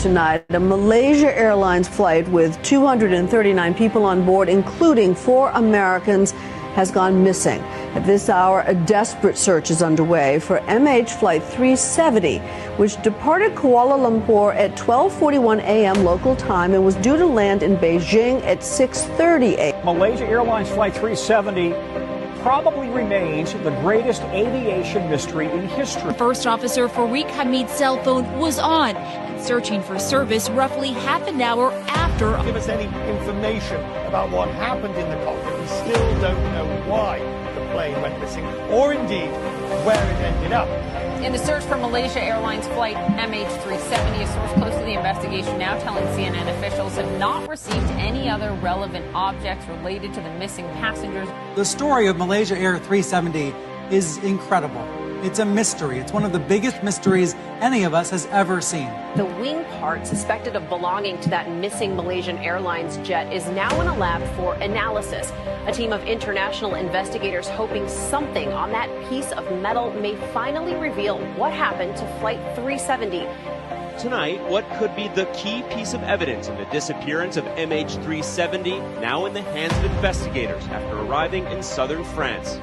tonight. A Malaysia Airlines flight with 239 people on board, including 4 Americans, has gone missing. At this hour, a desperate search is underway for MH Flight 370, which departed Kuala Lumpur at 12:41 a.m. local time and was due to land in Beijing at 6:30 a.m. Malaysia Airlines Flight 370 probably remains the greatest aviation mystery in history. First Officer Fareeq Hamid's cell phone was on and searching for service roughly half an hour after. Give us any information about what happened in the cockpit. We still don't know why the plane went missing or indeed where it ended up. In the search for Malaysia Airlines flight MH370, a source close to the investigation now telling CNN officials have not received any other relevant objects related to the missing passengers. The story of Malaysia Air 370 is incredible. It's a mystery. It's one of the biggest mysteries any of us has ever seen. The wing part suspected of belonging to that missing Malaysian Airlines jet is now in a lab for analysis. A team of international investigators hoping something on that piece of metal may finally reveal what happened to Flight 370. Tonight, what could be the key piece of evidence in the disappearance of MH370, now in the hands of investigators after arriving in southern France.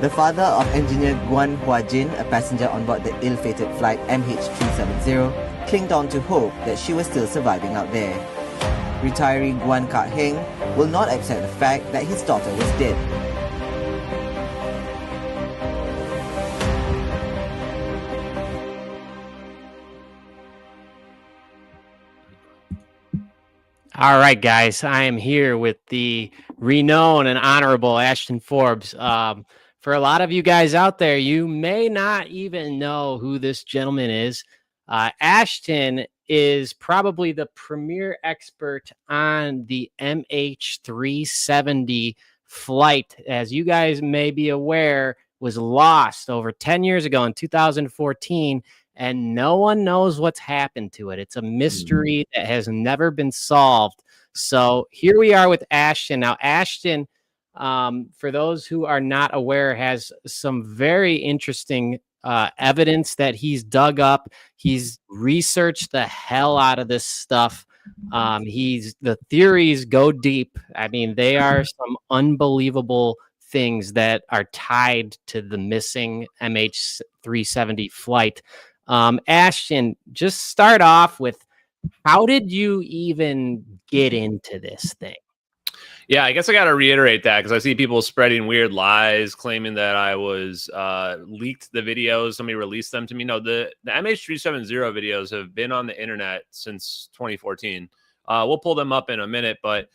The father of engineer Guan Huajin, a passenger on board the ill-fated flight MH370, clinged on to hope that she was still surviving out there. Retiree Guan Kah Heng will not accept the fact that his daughter was dead. All right, guys, I am here with the renowned and honorable Ashton Forbes. For a lot of you guys out there, you may not even know who this gentleman is. Ashton is probably the premier expert on the MH370 flight. As you guys may be aware, was lost over 10 years ago in 2014, and no one knows what's happened to it. It's a mystery that has never been solved. So here we are with Ashton. Now, Ashton, for those who are not aware, has some very interesting evidence that he's dug up. He's researched the hell out of this stuff. The theories go deep. I mean, they are some unbelievable things that are tied to the missing MH370 flight. Ashton, just start off with, how did you even get into this thing? Yeah, I guess I got to reiterate that because I see people spreading weird lies, claiming that I was leaked the videos. Somebody released them to me. No, the MH370 videos have been on the internet since 2014. We'll pull them up in a minute, but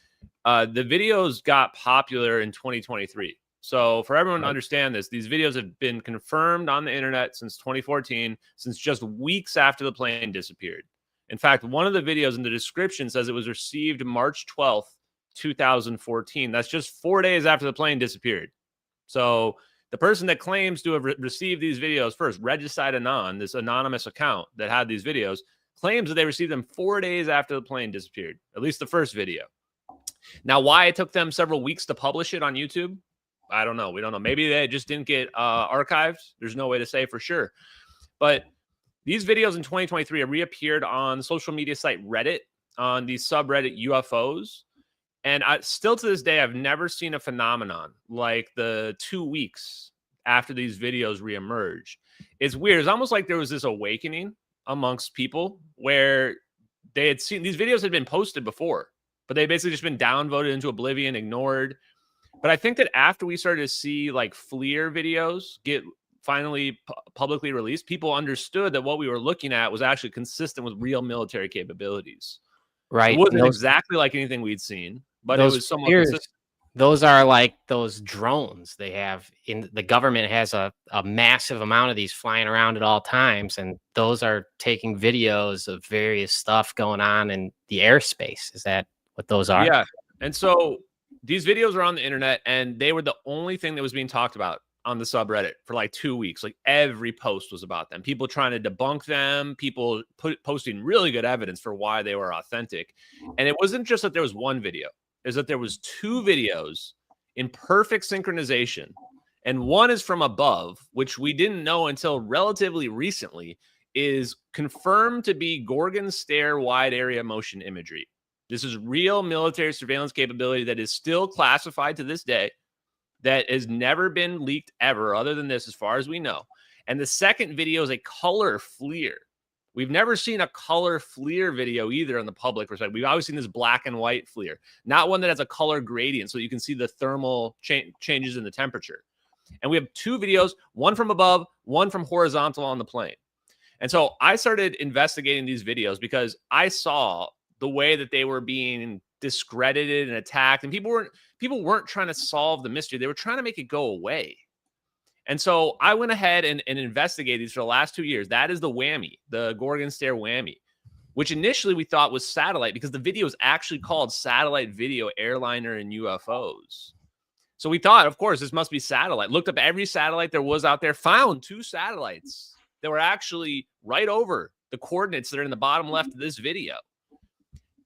the videos got popular in 2023. So for everyone to understand this, these videos have been confirmed on the internet since 2014, since just weeks after the plane disappeared. In fact, one of the videos in the description says it was received March 12th, 2014. That's just 4 days after the plane disappeared. So the person that claims to have received these videos first, Regicide Anon, this anonymous account that had these videos, claims that they received them 4 days after the plane disappeared, at least the first video. Now, why it took them several weeks to publish it on YouTube, I don't know. We don't know. Maybe they just didn't get archived. There's no way to say for sure. But these videos in 2023 have reappeared on the social media site Reddit, on the subreddit UFOs. And still to this day, I've never seen a phenomenon like the 2 weeks after these videos reemerge. It's weird. It's almost like there was this awakening amongst people where they had seen these videos had been posted before, but they basically just been downvoted into oblivion, ignored. But I think that after we started to see like FLIR videos get finally publicly released, people understood that what we were looking at was actually consistent with real military capabilities. Right. It wasn't exactly like anything we'd seen, but it was somewhat consistent. Those are like those drones they have in the government has a massive amount of these flying around at all times. And those are taking videos of various stuff going on in the airspace. Is that what those are? Yeah. And so these videos are on the internet and they were the only thing that was being talked about on the subreddit for like 2 weeks. Like every post was about them, people trying to debunk them, people posting really good evidence for why they were authentic. And it wasn't just that there was one video, is that there was 2 videos in perfect synchronization. And one is from above, which we didn't know until relatively recently is confirmed to be Gorgon stare wide area motion imagery. This is real military surveillance capability that is still classified to this day, that has never been leaked ever, other than this, as far as we know. And the second video is a color FLIR. We've never seen a color FLIR video either on the public perspective. We've always seen this black and white FLIR, not one that has a color gradient so you can see the thermal changes in the temperature. And we have two videos, one from above, one from horizontal on the plane. And so I started investigating these videos because I saw the way that they were being discredited and attacked, and people weren't trying to solve the mystery. They were trying to make it go away. And so I went ahead and investigated these for the last 2 years. That is the whammy, the Gorgon stare whammy, which initially we thought was satellite, because the video is actually called Satellite Video Airliner and UFOs. So we thought, of course, this must be satellite. Looked up every satellite there was out there, found 2 satellites that were actually right over the coordinates that are in the bottom left of this video.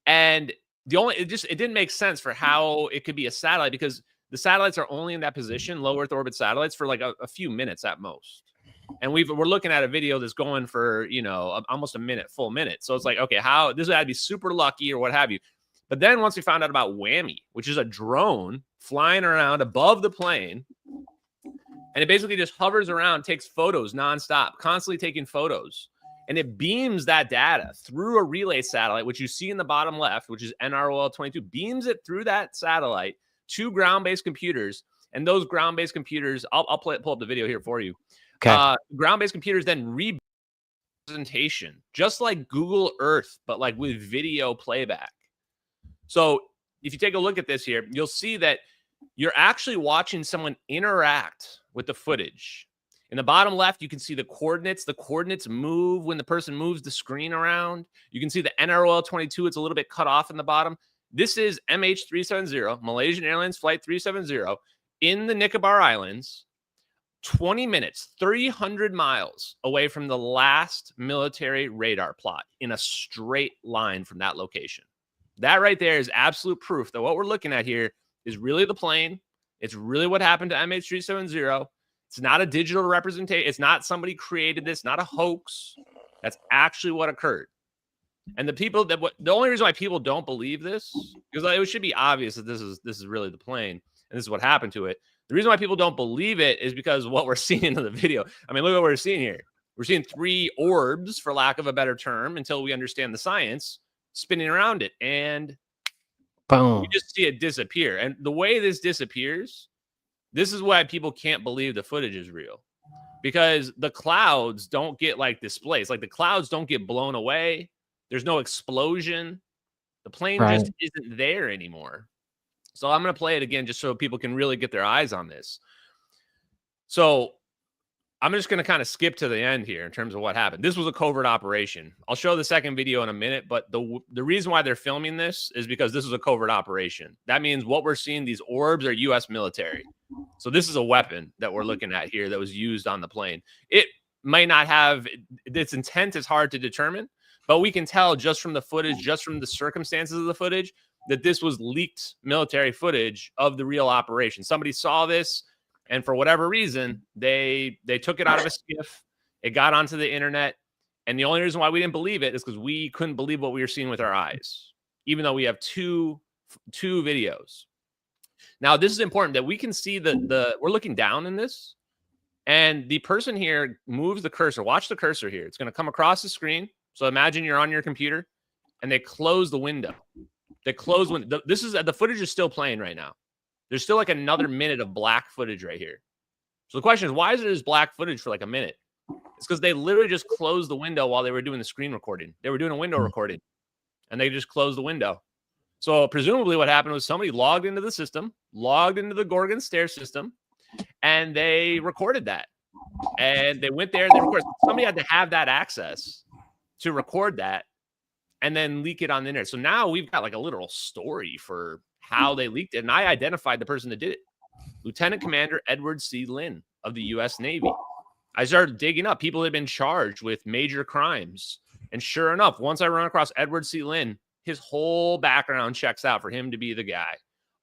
And it didn't make sense for how it could be a satellite, because the satellites are only in that position, low Earth orbit satellites, for like a few minutes at most. And we're looking at a video that's going for, almost a full minute. So it's like, okay, how this would have to be super lucky or what have you. But then once we found out about Whammy, which is a drone flying around above the plane, and it basically just hovers around, takes photos nonstop, constantly taking photos. And it beams that data through a relay satellite, which you see in the bottom left, which is NROL-22, beams it through that satellite to ground-based computers. And those ground-based computers, I'll pull up the video here for you. Okay. Ground-based computers then representation, just like Google Earth, but like with video playback. So if you take a look at this here, you'll see that you're actually watching someone interact with the footage. In the bottom left, you can see the coordinates. The coordinates move when the person moves the screen around. You can see the NROL-22. It's a little bit cut off in the bottom. This is MH370, Malaysian Airlines Flight 370, in the Nicobar Islands, 20 minutes, 300 miles away from the last military radar plot, in a straight line from that location. That right there is absolute proof that what we're looking at here is really the plane. It's really what happened to MH370. It's not a digital representation. It's not somebody created this, not a hoax. That's actually what occurred. And the only reason why people don't believe this, because it should be obvious that this is really the plane and this is what happened to it. The reason why people don't believe it is because what we're seeing in the video. I mean, look at what we're seeing here. We're seeing 3 orbs, for lack of a better term, until we understand the science, spinning around it, and boom, you just see it disappear. And the way this disappears, this is why people can't believe the footage is real, because the clouds don't get like displaced. Like the clouds don't get blown away. There's no explosion. The plane just isn't there anymore. So I'm going to play it again just so people can really get their eyes on this. So I'm just going to kind of skip to the end here in terms of what happened. This was a covert operation. I'll show the second video in a minute, but the reason why they're filming this is because this is a covert operation. That means what we're seeing, these orbs, are U.S. military. So this is a weapon that we're looking at here that was used on the plane. It might not have, its intent is hard to determine, but we can tell just from the footage, just from the circumstances of the footage, that this was leaked military footage of the real operation. Somebody saw this, and for whatever reason, they took it out of a skiff. It got onto the internet. And the only reason why we didn't believe it is because we couldn't believe what we were seeing with our eyes, even though we have two videos. Now, this is important that we can see we're looking down in this, and the person here moves the cursor. Watch the cursor here. It's going to come across the screen. So imagine you're on your computer, and they close the window. They close when the footage is still playing right now. There's still like another minute of black footage right here. So the question is, why is there this black footage for like a minute? It's because they literally just closed the window while they were doing the screen recording. They were doing a window recording, and they just closed the window. So presumably what happened was somebody logged into the system, logged into the Gorgon stare system, and they recorded that. And they went there, they recorded. Somebody had to have that access to record that and then leak it on the internet. So now we've got like a literal story for how they leaked it. And I identified the person that did it. Lieutenant Commander Edward C. Lynn of the U.S. Navy. I started digging up people that had been charged with major crimes. And sure enough, once I run across Edward C. Lynn, his whole background checks out for him to be the guy.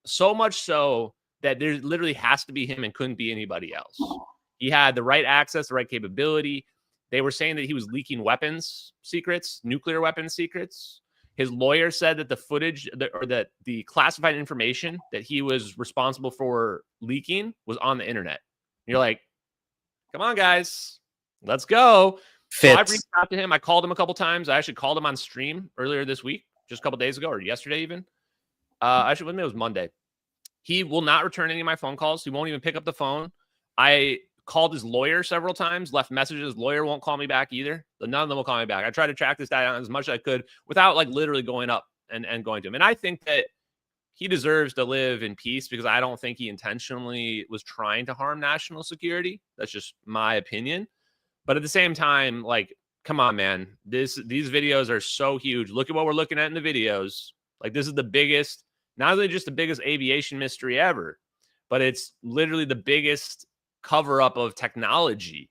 So much so that there literally has to be him and couldn't be anybody else. He had the right access, the right capability. They were saying that he was leaking weapons secrets, nuclear weapons secrets. His lawyer said that the footage or that the classified information that he was responsible for leaking was on the internet. And you're like, come on, guys, let's go. So I reached out to him. I called him a couple times. I actually called him on stream earlier this week, just a couple days ago, or yesterday even. Actually, maybe it was Monday. He will not return any of my phone calls. He won't even pick up the phone. I called his lawyer several times, left messages. His lawyer won't call me back either. None of them will call me back. I tried to track this guy down as much as I could without like literally going up and going to him. And I think that he deserves to live in peace because I don't think he intentionally was trying to harm national security. That's just my opinion. But at the same time, like, come on, man. These videos are so huge. Look at what we're looking at in the videos. Like, this is the biggest, not only just the biggest aviation mystery ever, but it's literally the biggest cover-up of technology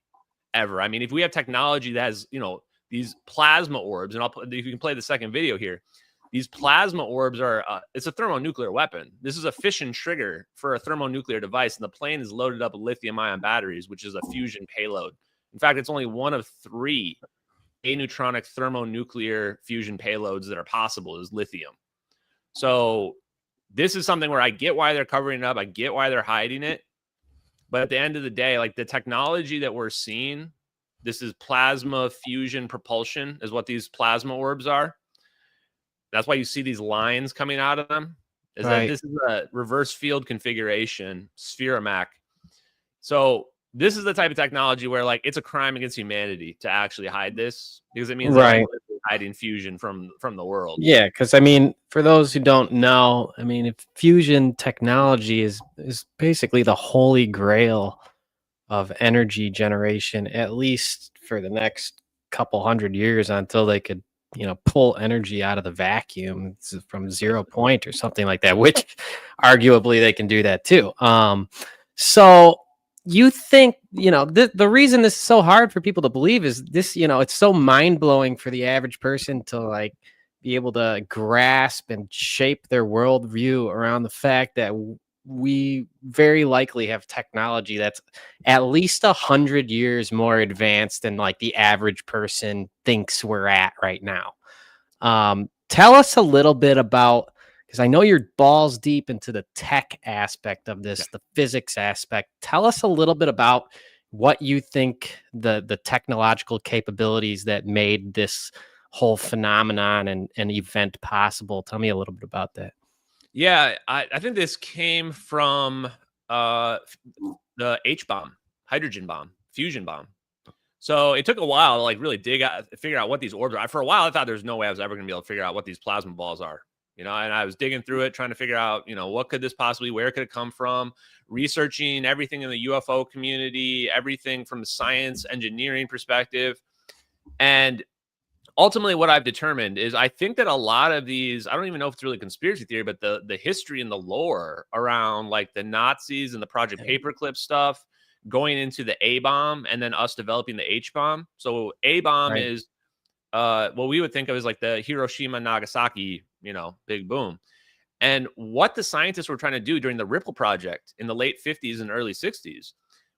ever. I mean, if we have technology that has, you know, these plasma orbs, and if you can play the second video here, these plasma orbs are, it's a thermonuclear weapon. This is a fission trigger for a thermonuclear device, and the plane is loaded up with lithium-ion batteries, which is a fusion payload. In fact, it's only one of 3 aneutronic thermonuclear fusion payloads that are possible is lithium. So this is something where I get why they're covering it up. I get why they're hiding it. But at the end of the day, like the technology that we're seeing, this is plasma fusion propulsion is what these plasma orbs are. That's why you see these lines coming out of them. Is that this is a reverse field configuration, Spheromac. So this is the type of technology where like it's a crime against humanity to actually hide this because it means that they're hiding fusion from the world. Yeah, because I mean, for those who don't know, I mean, if fusion technology is basically the holy grail of energy generation, at least for the next couple hundred years until they could, you know, pull energy out of the vacuum from 0 point or something like that, which arguably they can do that too. So you think, you know, the reason this is so hard for people to believe is this, you know, it's so mind blowing for the average person to like be able to grasp and shape their worldview around the fact that we very likely have technology that's at least 100 years more advanced than like the average person thinks we're at right now. Tell us a little bit about, because I know you're balls deep into the tech aspect of this, the physics aspect. Tell us a little bit about what you think the technological capabilities that made this whole phenomenon and event possible. Tell me a little bit about that. Yeah, I think this came from the H-bomb, hydrogen bomb, fusion bomb. So it took a while to like really figure out what these orbs are. For a while, I thought there's no way I was ever going to be able to figure out what these plasma balls are. You know, and I was digging through it, trying to figure out, you know, what could this possibly, where could it come from? Researching everything in the UFO community, everything from the science, engineering perspective. And ultimately what I've determined is I think that a lot of these, I don't even know if it's really conspiracy theory, but the history and the lore around like the Nazis and the Project Paperclip stuff going into the A-bomb and then us developing the H-bomb. So A-bomb is what we would think of as like the Hiroshima, Nagasaki, you know, big boom. And what the scientists were trying to do during the Ripple project in the late 50s and early 60s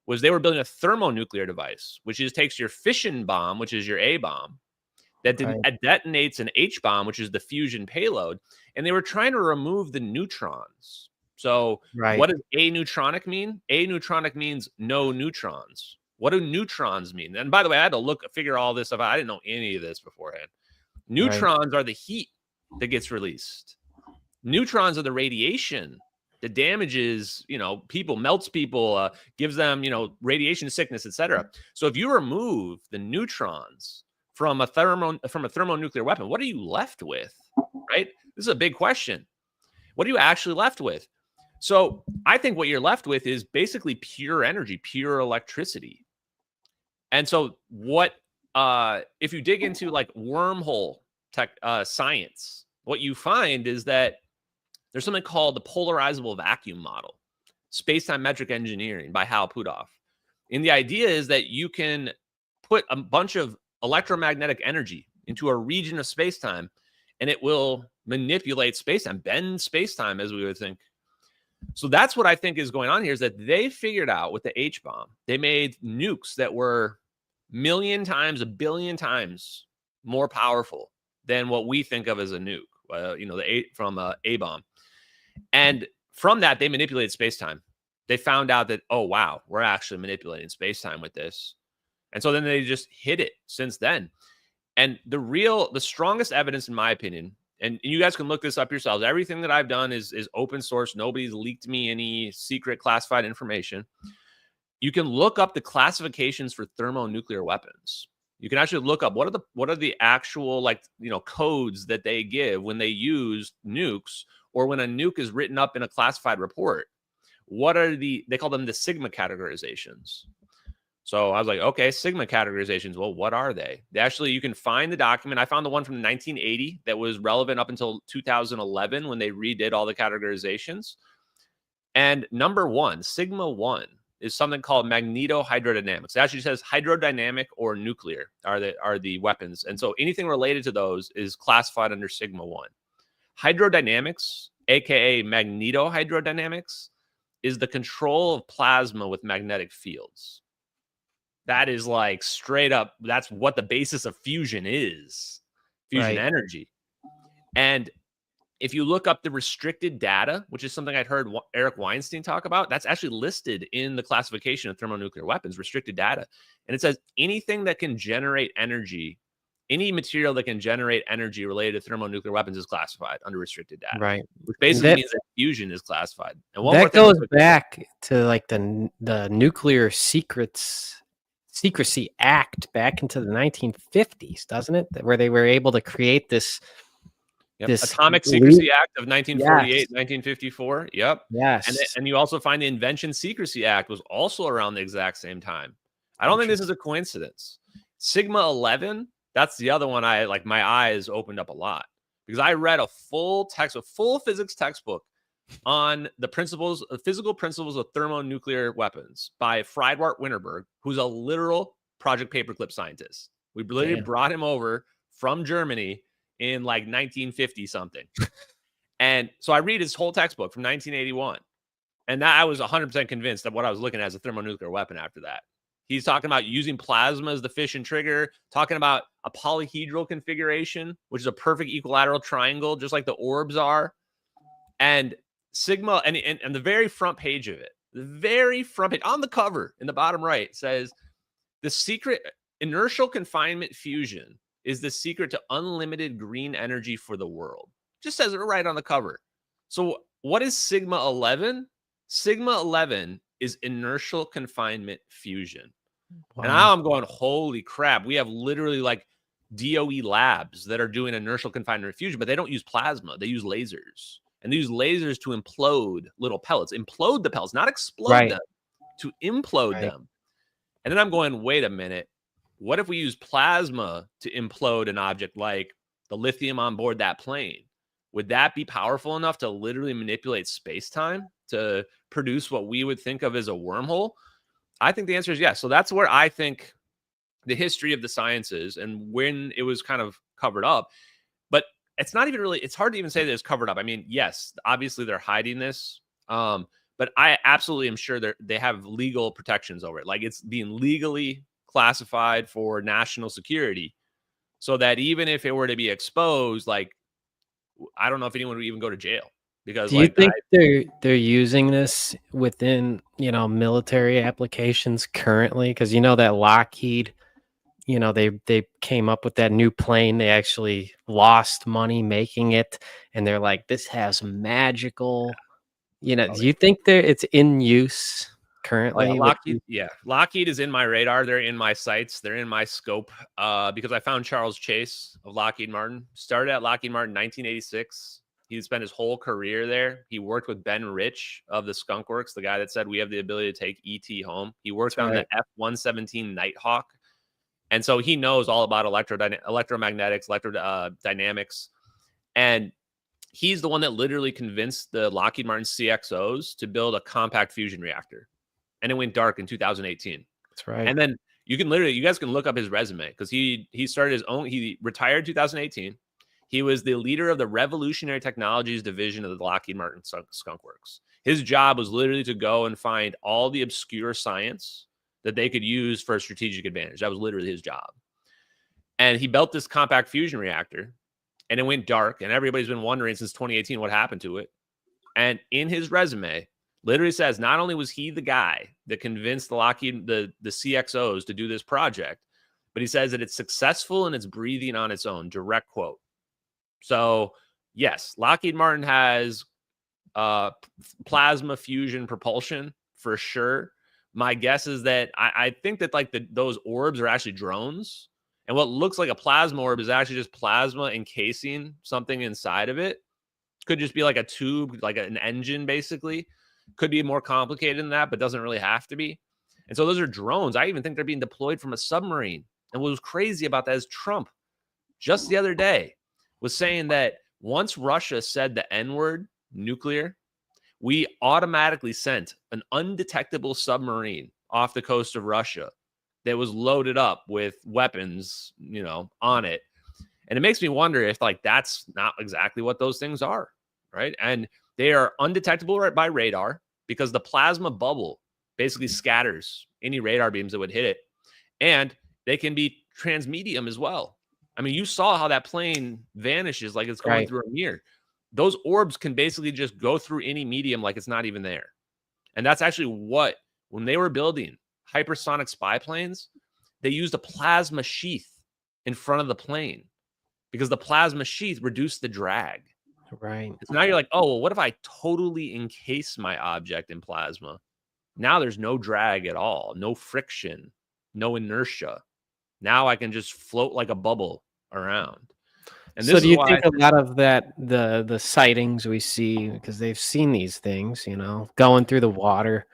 was they were building a thermonuclear device, which is takes your fission bomb, which is your A-bomb, that detonates an H-bomb, which is the fusion payload. And they were trying to remove the neutrons. So what does aneutronic mean? Aneutronic means no neutrons. What do neutrons mean? And by the way, I had to figure all this stuff out. I didn't know any of this beforehand. Neutrons are the heat that gets released. Neutrons are the radiation that damages, you know, people, melts people, gives them, you know, radiation sickness, etc. So if you remove the neutrons from a thermonuclear weapon, what are you left with? Right? This is a big question. What are you actually left with? So I think what you're left with is basically pure energy, pure electricity. And so what if you dig into like wormhole tech science, what you find is that there's something called the polarizable vacuum model, space-time metric engineering by Hal Puthoff. And the idea is that you can put a bunch of electromagnetic energy into a region of space-time and it will manipulate space-time, bend space-time as we would think. So that's what I think is going on here is that they figured out with the H-bomb, they made nukes that were million times, a billion times more powerful than what we think of as a nuke, from a bomb. And from that, they manipulated space-time. They found out that, oh, wow, we're actually manipulating space-time with this. And so then they just hid it since then. And the strongest evidence, in my opinion, and you guys can look this up yourselves. Everything that I've done is open source. Nobody's leaked me any secret classified information. You can look up the classifications for thermonuclear weapons. You can actually look up what are the actual codes that they give when they use nukes, or when a nuke is written up in a classified report. They call them the Sigma categorizations. So I was like, okay, Sigma categorizations. Well, what are they? You can find the document. I found the one from 1980 that was relevant up until 2011 when they redid all the categorizations. And number one, Sigma 1, is something called magnetohydrodynamics. It actually says hydrodynamic or nuclear are the weapons. And so anything related to those is classified under Sigma 1. Hydrodynamics, aka magnetohydrodynamics, is the control of plasma with magnetic fields. That is like straight up, that's what the basis of fusion is. Fusion energy. And if you look up the restricted data, which is something I'd heard Eric Weinstein talk about, that's actually listed in the classification of thermonuclear weapons, restricted data. And it says anything that can generate energy, any material that can generate energy related to thermonuclear weapons is classified under restricted data. Right. Which basically means that fusion is classified. And one that goes back to like the Nuclear Secrecy Act back into the 1950s, doesn't it? Where they were able to create this Atomic Secrecy Act of 1948, yes. 1954. Yep. Yes. And you also find the Invention Secrecy Act was also around the exact same time. I don't think this is a coincidence. Sigma 11, that's the other one my eyes opened up a lot, because I read a full physics textbook on the physical principles of thermonuclear weapons by Friedwart Winterberg, who's a literal Project Paperclip scientist. We literally brought him over from Germany in 1950 something. And so I read his whole textbook from 1981. And I was 100% convinced that what I was looking at as a thermonuclear weapon after that. He's talking about using plasma as the fission trigger, talking about a polyhedral configuration, which is a perfect equilateral triangle, just like the orbs are. And Sigma, and the very front page of it, the very front page on the cover in the bottom right says, the secret inertial confinement fusion is the secret to unlimited green energy for the world. Just says it right on the cover. So what is Sigma 11? Sigma 11 is inertial confinement fusion. Wow. And now I'm going, holy crap. We have literally DOE labs that are doing inertial confinement fusion, but they don't use plasma. They use lasers. And they use lasers to implode little pellets. Implode the pellets, not explode them. To implode them. And then I'm going, wait a minute. What if we use plasma to implode an object like the lithium on board that plane? Would that be powerful enough to literally manipulate space-time to produce what we would think of as a wormhole? I think the answer is yes. So that's where I think the history of the sciences and when it was kind of covered up. But it's not even really, it's hard to even say that it's covered up. I mean, yes, obviously they're hiding this. But I absolutely am sure they have legal protections over it. It's being legally classified for national security, so that even if it were to be exposed, I don't know if anyone would even go to jail. Because do you think they're using this within military applications currently? Because that Lockheed, they came up with that new plane. They actually lost money making it, and they're like, this has magical. Do you think it's in use currently? Lockheed is in my radar. They're in my sights. They're in my scope because I found Charles Chase of Lockheed Martin. Started at Lockheed Martin in 1986. He spent his whole career there. He worked with Ben Rich of the Skunk Works, the guy that said we have the ability to take ET home. He worked on the F-117 Nighthawk. And so he knows all about electromagnetics, electrodynamics. And he's the one that literally convinced the Lockheed Martin CXOs to build a compact fusion reactor. And it went dark in 2018. That's right. And then you guys can look up his resume, because he started his own, he retired in 2018. He was the leader of the Revolutionary Technologies Division of the Lockheed Martin Skunk Works. His job was literally to go and find all the obscure science that they could use for a strategic advantage. That was literally his job. And he built this compact fusion reactor, and it went dark, and everybody's been wondering since 2018 what happened to it. And in his resume, literally says not only was he the guy that convinced the Lockheed, the CXOs to do this project, but he says that it's successful and it's breathing on its own. Direct quote. So yes, Lockheed Martin has plasma fusion propulsion for sure. My guess is that I think that like those orbs are actually drones, and what looks like a plasma orb is actually just plasma encasing something inside of it. Could just be like a tube, like an engine, basically. Could be more complicated than that, but doesn't really have to be. And so those are drones. I even think they're being deployed from a submarine. And what was crazy about that is Trump, just the other day, was saying that once Russia said the N-word, nuclear, we automatically sent an undetectable submarine off the coast of Russia that was loaded up with weapons, you know, on it. And it makes me wonder if like that's not exactly what those things are, right? And they are undetectable by radar because the plasma bubble basically scatters any radar beams that would hit it. And they can be transmedium as well. I mean, you saw how that plane vanishes like it's going through a mirror. Those orbs can basically just go through any medium like it's not even there. And that's actually what, when they were building hypersonic spy planes, they used a plasma sheath in front of the plane, because the plasma sheath reduced the drag. Right. So now you're like, oh, well, what if I totally encase my object in plasma? Now there's no drag at all, no friction, no inertia. Now I can just float like a bubble around. And so this do is you why think a lot of that, the sightings we see, because they've seen these things, you know, going through the water,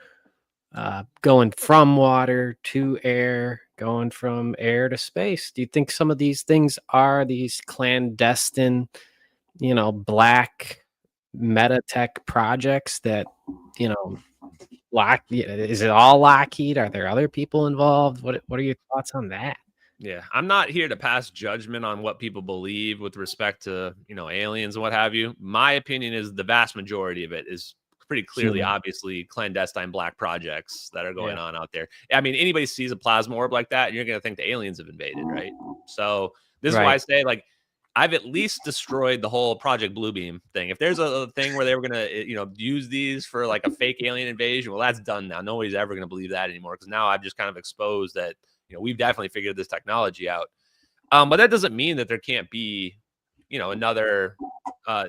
going from water to air, going from air to space. Do you think some of these things are these clandestine, you know, black meta tech projects that, you know, is it all Lockheed? Are there other people involved? What are your thoughts on that? Yeah, I'm not here to pass judgment on what people believe with respect to, you know, aliens and what have you. My opinion is the vast majority of it is pretty clearly, obviously, clandestine black projects that are going on out there. I mean, anybody sees a plasma orb like that, you're going to think the aliens have invaded, right? So this is why I say, like, I've at least destroyed the whole Project Bluebeam thing. If there's a thing where they were going to, you know, use these for like a fake alien invasion, well, that's done now. Nobody's ever going to believe that anymore, because now I've just kind of exposed that, you know, we've definitely figured this technology out. But that doesn't mean that there can't be, you know, another,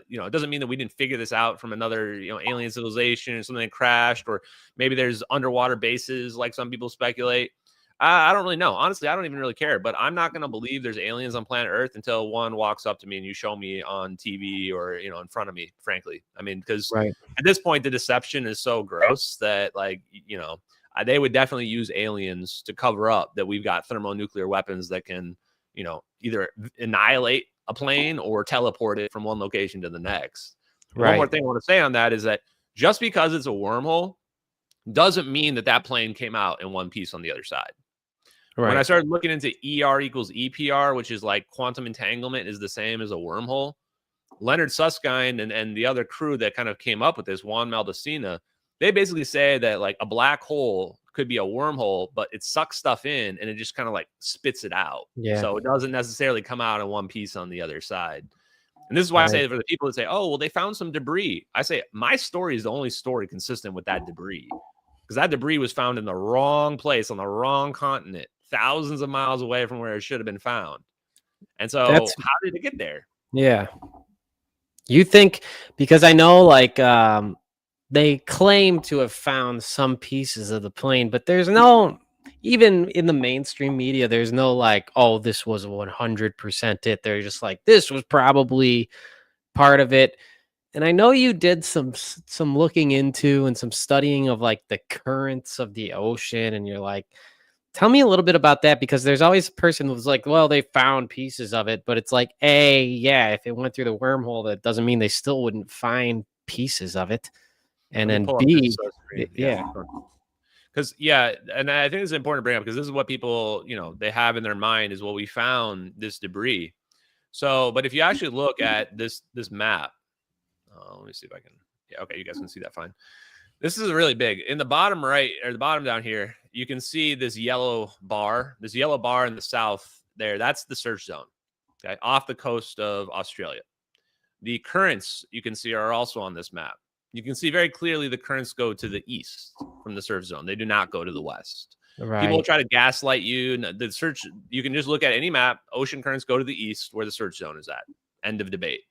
you know, it doesn't mean that we didn't figure this out from another, you know, alien civilization or something that crashed, or maybe there's underwater bases like some people speculate. I don't really know. Honestly, I don't even really care, but I'm not going to believe there's aliens on planet Earth until one walks up to me and you show me on TV or, you know, in front of me, frankly. I mean, because at this point, the deception is so gross that, like, you know, they would definitely use aliens to cover up that we've got thermonuclear weapons that can, you know, either annihilate a plane or teleport it from one location to the next. One more thing I want to say on that is that just because it's a wormhole doesn't mean that that plane came out in one piece on the other side. When I started looking into ER equals EPR, which is like quantum entanglement is the same as a wormhole, Leonard Susskind and the other crew that kind of came up with this, Juan Maldacena, they basically say that like a black hole could be a wormhole, but it sucks stuff in and it just kind of like spits it out. So it doesn't necessarily come out in one piece on the other side. And this is why I say, for the people that say, oh, well, they found some debris, I say my story is the only story consistent with that debris, because that debris was found in the wrong place on the wrong continent, thousands of miles away from where it should have been found. And so how did it get there? Yeah. You think, because I know like they claim to have found some pieces of the plane, but there's no, even in the mainstream media, there's no like, oh, this was 100% it. They're just like, this was probably part of it. And I know you did some looking into and some studying of like the currents of the ocean, and you're like, tell me a little bit about that, because there's always a person who's like, well, they found pieces of it, but it's like, yeah, if it went through the wormhole, that doesn't mean they still wouldn't find pieces of it. And then B, because and I think it's important to bring up, because this is what people, you know, they have in their mind is, well, we found this debris. So, but if you actually look at this map, let me see if I can. Yeah, okay, you guys can see that fine. This is really big. In the bottom right, or the bottom down here, you can see this yellow bar. This yellow bar in the south there, that's the search zone, okay, off the coast of Australia. The currents you can see are also on this map. You can see very clearly the currents go to the east from the search zone. They do not go to the west. People try to gaslight you. The search, you can just look at any map. Ocean currents go to the east where the search zone is at. End of debate.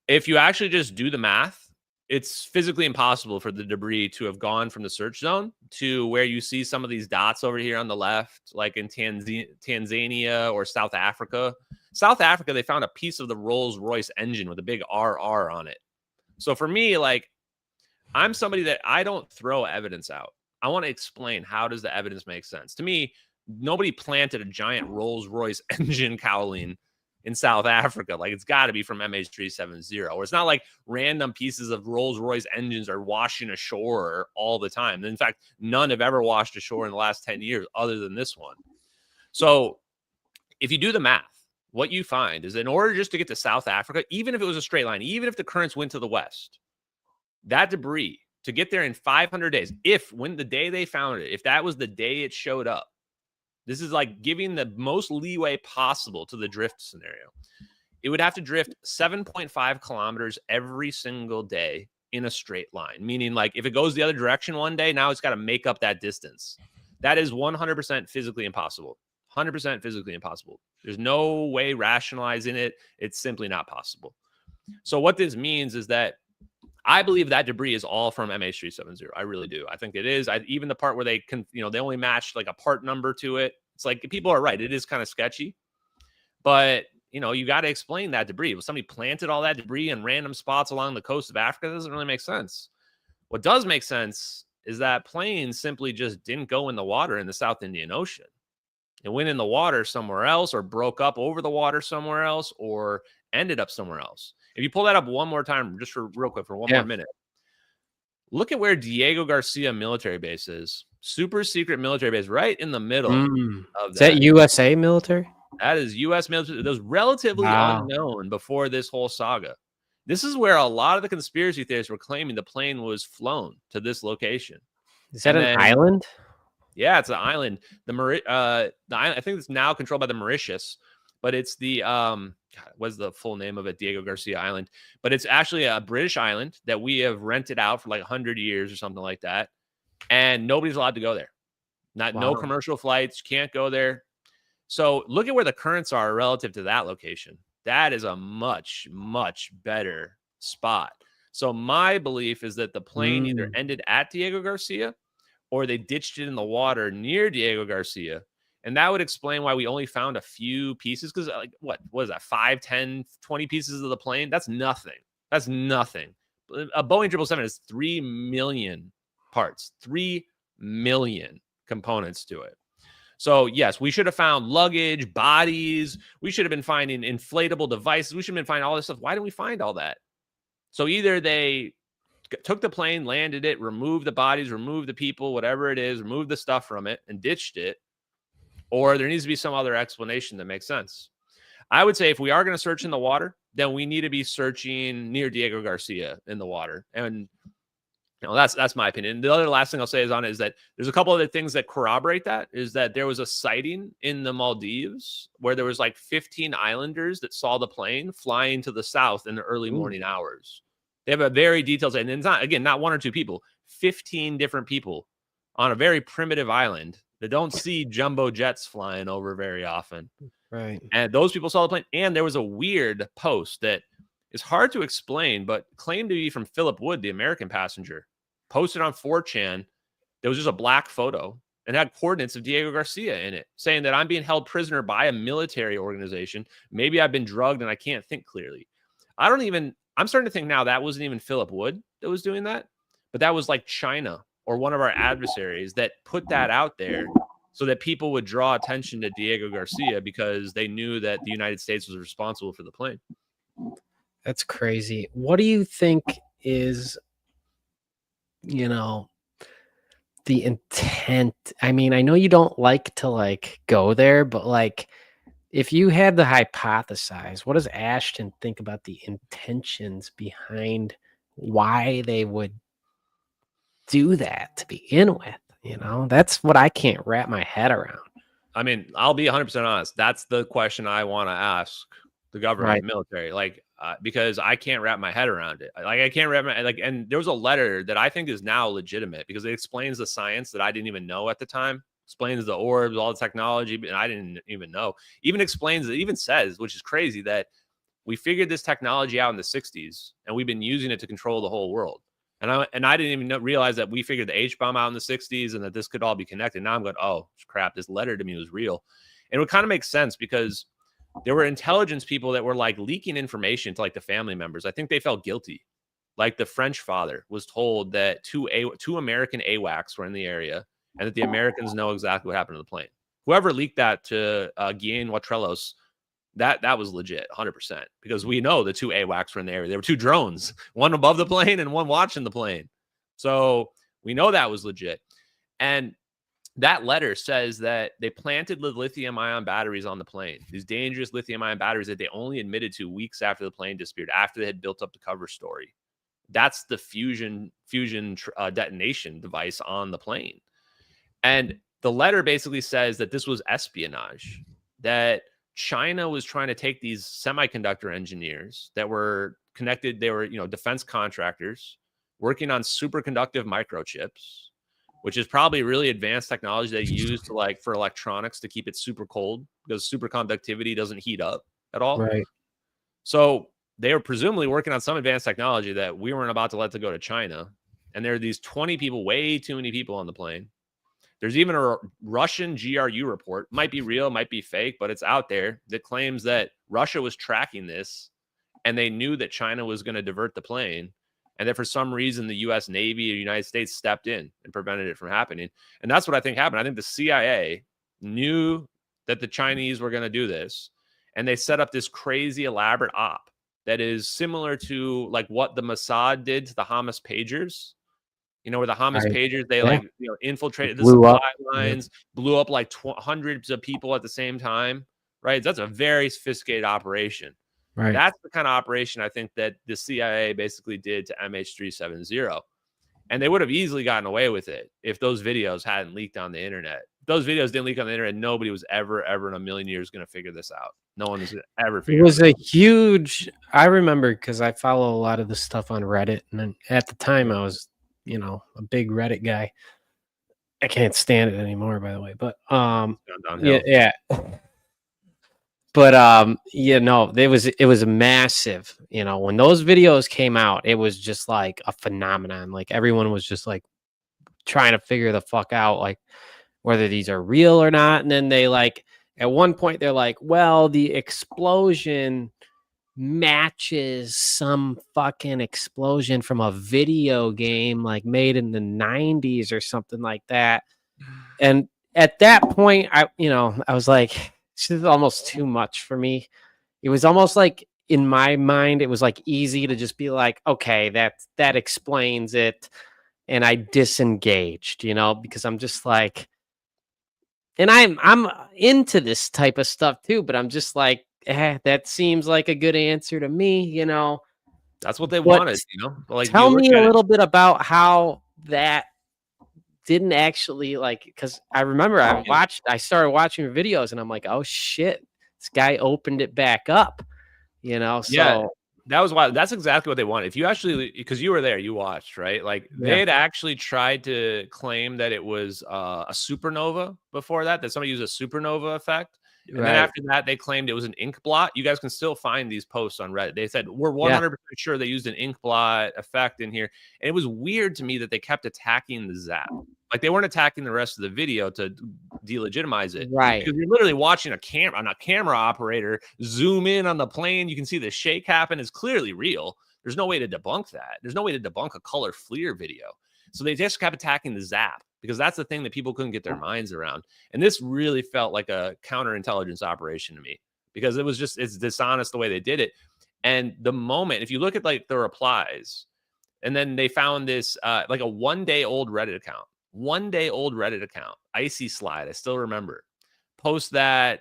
If you actually just do the math, it's physically impossible for the debris to have gone from the search zone to where you see some of these dots over here on the left, like in Tanzania or South Africa. South Africa, they found a piece of the Rolls-Royce engine with a big RR on it. So for me, like, I'm somebody that I don't throw evidence out. I want to explain, how does the evidence make sense? To me, nobody planted a giant Rolls-Royce engine cowling in South Africa. Like, it's got to be from MH370. Or it's not like random pieces of Rolls-Royce engines are washing ashore all the time. In fact, none have ever washed ashore in the last 10 years other than this one. So if you do the math, what you find is in order just to get to South Africa, even if it was a straight line, even if the currents went to the west, that debris to get there in 500 days, when the day they found it, if that was the day it showed up, this is like giving the most leeway possible to the drift scenario. It would have to drift 7.5 kilometers every single day in a straight line, meaning like if it goes the other direction one day, now it's got to make up that distance. That is 100% physically impossible. 100% physically impossible. There's no way rationalizing it. It's simply not possible. So what this means is that I believe that debris is all from MH370. I really do. I think it is. Even the part where they can, they only matched like a part number to it. It's like, people are right. It is kind of sketchy, but you got to explain that debris. Well, somebody planted all that debris in random spots along the coast of Africa. That doesn't really make sense. What does make sense is that planes simply just didn't go in the water in the South Indian Ocean. It went in the water somewhere else, or broke up over the water somewhere else, or ended up somewhere else. If you pull that up one more time, just for real quick, for one more minute, look at where Diego Garcia military base is. Super secret military base right in the middle of that. Is that USA military? That is U.S. military. That was relatively unknown before this whole saga. This is where a lot of the conspiracy theorists were claiming the plane was flown to this location. Is that an island? Yeah, it's an island. I think it's now controlled by the Mauritius, but it's the what's the full name of it? Diego Garcia Island. But it's actually a British island that we have rented out for like 100 years or something like that, and nobody's allowed to go there. No commercial flights, can't go there. So look at where the currents are relative to that location. That is a much, much better spot. So my belief is that the plane either ended at Diego Garcia, or they ditched it in the water near Diego Garcia. And that would explain why we only found a few pieces. Because like, what was that? 5, 10, 20 pieces of the plane? That's nothing. That's nothing. A Boeing 777 has 3 million parts, 3 million components to it. So yes, we should have found luggage, bodies. We should have been finding inflatable devices. We should have been finding all this stuff. Why didn't we find all that? So either they took the plane, landed it, removed the bodies, removed the people, whatever it is, removed the stuff from it and ditched it, or there needs to be some other explanation that makes sense. I would say if we are going to search in the water, then we need to be searching near Diego Garcia in the water. And that's my opinion. The other last thing I'll say is on it is that there's a couple other things that corroborate that. Is that there was a sighting in the Maldives where there was like 15 islanders that saw the plane flying to the south in the early morning hours. They have a very detailed, and it's not, again, not 1 or 2 people, 15 different people on a very primitive island that don't see jumbo jets flying over very often. Right. And those people saw the plane. And there was a weird post that is hard to explain, but claimed to be from Philip Wood, the American passenger, posted on 4chan. There was just a black photo and had coordinates of Diego Garcia in it, saying that I'm being held prisoner by a military organization. Maybe I've been drugged and I can't think clearly. I'm starting to think now that wasn't even Philip Wood that was doing that, but that was like China or one of our adversaries that put that out there so that people would draw attention to Diego Garcia because they knew that the United States was responsible for the plane. That's crazy. What do you think is, the intent? I mean, I know you don't like to go there, but if you had to hypothesize, what does Ashton think about the intentions behind why they would do that to begin with? You know, that's what I can't wrap my head around. I mean, I'll be 100% honest. That's the question I want to ask the government, Right. military, like, because I can't wrap my head around it. Like, I can't wrap my like. And there was a letter that I think is now legitimate because it explains the science that I didn't even know at the time. Explains the orbs, all the technology, and I didn't even know. Even explains it. Even says, which is crazy, that we figured this technology out in the 60s and we've been using it to control the whole world. And I didn't even realize that we figured the H-bomb out in the 60s and that this could all be connected. Now I'm going, oh, crap, this letter to me was real. And it would kind of make sense because there were intelligence people that were like leaking information to like the family members. I think they felt guilty. Like the French father was told that two American AWACS were in the area and that the Americans know exactly what happened to the plane. Whoever leaked that to Guillen Watrelos, that was legit 100%, because we know the two AWACS were in the area. There were two drones, one above the plane and one watching the plane. So we know that was legit. And that letter says that they planted the lithium-ion batteries on the plane, these dangerous lithium-ion batteries that they only admitted to weeks after the plane disappeared, after they had built up the cover story. That's the fusion detonation device on the plane. And the letter basically says that this was espionage, that China was trying to take these semiconductor engineers that were connected. They were, defense contractors working on superconductive microchips, which is probably really advanced technology they use to for electronics to keep it super cold because superconductivity doesn't heat up at all. Right. So they were presumably working on some advanced technology that we weren't about to let to go to China. And there are these 20 people, way too many people on the plane. There's even a Russian GRU report, might be real, might be fake, but it's out there, that claims that Russia was tracking this and they knew that China was going to divert the plane. And that for some reason, the U.S. Navy or United States stepped in and prevented it from happening. And that's what I think happened. I think the CIA knew that the Chinese were going to do this. And they set up this crazy elaborate op that is similar to like what the Mossad did to the Hamas pagers. Where the Hamas pagers, they infiltrated the supply lines, blew up like hundreds of people at the same time, right? That's a very sophisticated operation. Right. That's the kind of operation I think that the CIA basically did to MH370. And they would have easily gotten away with it if those videos hadn't leaked on the internet. If those videos didn't leak on the internet, nobody was ever in a million years going to figure this out. No one was ever figured it out. It was a huge, I remember, because I follow a lot of the stuff on Reddit. And then at the time I was, a big Reddit guy. I can't stand it anymore, by the way. But yeah. But it was a massive, when those videos came out, it was just like a phenomenon. Like everyone was just like trying to figure the fuck out like whether these are real or not. And then they at one point they're like, well, the explosion matches some fucking explosion from a video game like made in the 90s or something like that. And at that point, I was like, this is almost too much for me. It was almost like in my mind, it was like easy to just be like, okay, that explains it. And I disengaged, because I'm just like, and I'm into this type of stuff too, but I'm just like, that seems like a good answer to me, That's what they wanted, Like, tell me a little bit about how that didn't actually because I remember I started watching your videos and I'm like, oh shit, this guy opened it back up, so yeah, that was why. That's exactly what they wanted. If you actually, because you were there, you watched, right? Like they had actually tried to claim that it was a supernova before that somebody used a supernova effect. And then after that, they claimed it was an ink blot. You guys can still find these posts on Reddit. They said, we're 100% sure they used an ink blot effect in here. And it was weird to me that they kept attacking the zap. Like they weren't attacking the rest of the video to delegitimize it. Right. Because you're literally watching a camera operator zoom in on the plane. You can see the shake happen. It's clearly real. There's no way to debunk that. There's no way to debunk a color FLIR video. So they just kept attacking the zap, because that's the thing that people couldn't get their minds around. And this really felt like a counterintelligence operation to me, because it's dishonest the way they did it. And the moment, if you look at the replies, and then they found this like a 1 day old Reddit account, Icy Slide, I still remember, post that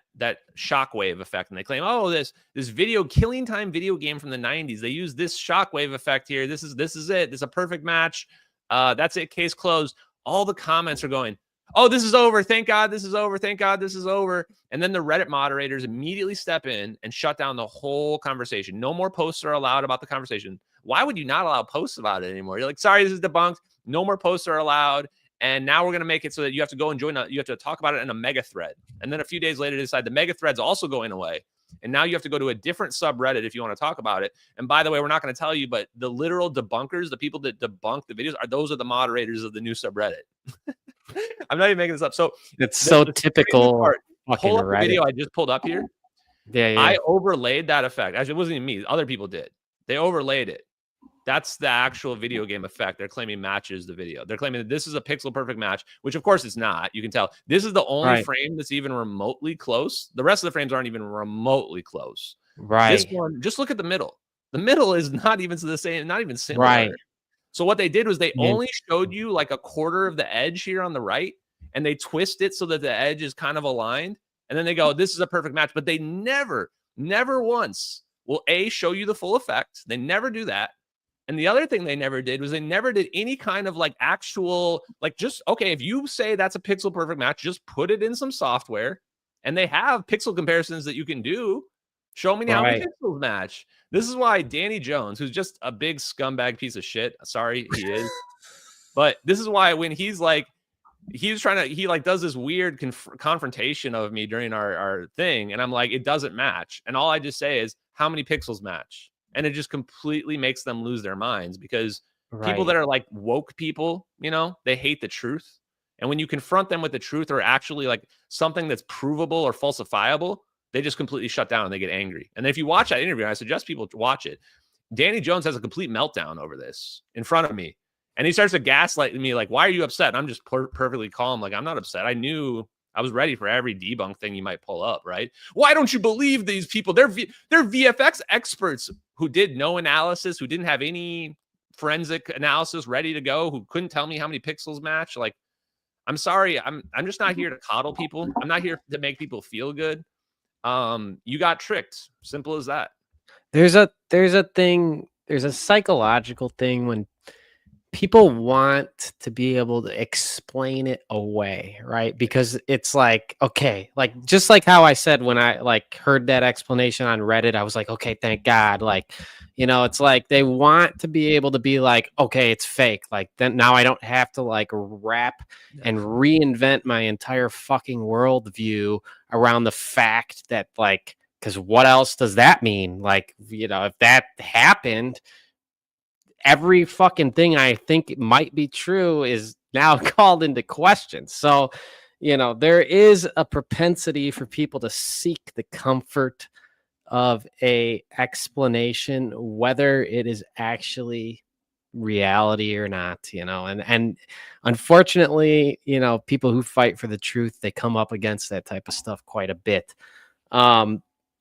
shockwave effect. And they claim, oh, this video killing time video game from the 90s. They use this shockwave effect here. This is it. This is a perfect match. That's it. Case closed. All the comments are going, oh, this is over. Thank God this is over. Thank God this is over. And then the Reddit moderators immediately step in and shut down the whole conversation. No more posts are allowed about the conversation. Why would you not allow posts about it anymore? You're like, sorry, this is debunked. No more posts are allowed. And now we're going to make it so that you have to go and you have to talk about it in a mega thread. And then a few days later, decide the mega thread's also going away. And now you have to go to a different subreddit if you want to talk about it. And by the way, we're not going to tell you, but the literal debunkers, the people that debunk the videos, those are the moderators of the new subreddit. I'm not even making this up. So it's so typical. Pull up the video I just pulled up here. Yeah. I overlaid that effect. Actually, it wasn't even me. Other people did. They overlaid it. That's the actual video game effect. They're claiming matches the video. They're claiming that this is a pixel perfect match, which of course it's not. You can tell this is the only frame that's even remotely close. The rest of the frames aren't even remotely close. Right. This one, just look at the middle. The middle is not even the same, not even similar. Right. So what they did was they only showed you like a quarter of the edge here on the right, and they twist it so that the edge is kind of aligned. And then they go, this is a perfect match. But they never once will show you the full effect. They never do that. And the other thing they never did was they never did any kind of like actual, like just, okay, if you say that's a pixel perfect match, just put it in some software. And they have pixel comparisons that you can do. Show me how many pixels match. This is why Danny Jones, who's just a big scumbag piece of shit. Sorry, he is. But this is why when he's like, he does this weird confrontation of me during our thing. And I'm like, it doesn't match. And all I just say is, how many pixels match? And it just completely makes them lose their minds because people that are like woke people, they hate the truth. And when you confront them with the truth or actually like something that's provable or falsifiable, they just completely shut down and they get angry. And if you watch that interview, and I suggest people to watch it, Danny Jones has a complete meltdown over this in front of me. And he starts to gaslight me like, why are you upset? And I'm just perfectly calm. Like, I'm not upset. I knew I was ready for every debunk thing you might pull up, right? Why don't you believe these people? They're VFX experts who did no analysis, who didn't have any forensic analysis ready to go, who couldn't tell me how many pixels match. Like, I'm sorry. I'm just not here to coddle people. I'm not here to make people feel good. You got tricked. Simple as that. There's a thing, there's a psychological thing when people want to be able to explain it away, right? Because it's like, okay, like just like how I said when I like heard that explanation on Reddit, I was like, okay, thank God. Like, it's like they want to be able to be like, okay, it's fake. Like then now I don't have to like wrap and reinvent my entire fucking worldview around the fact that like, because what else does that mean? Like, if that happened, every fucking thing I think might be true is now called into question. So, there is a propensity for people to seek the comfort of a explanation, whether it is actually reality or not, and unfortunately, people who fight for the truth, they come up against that type of stuff quite a bit.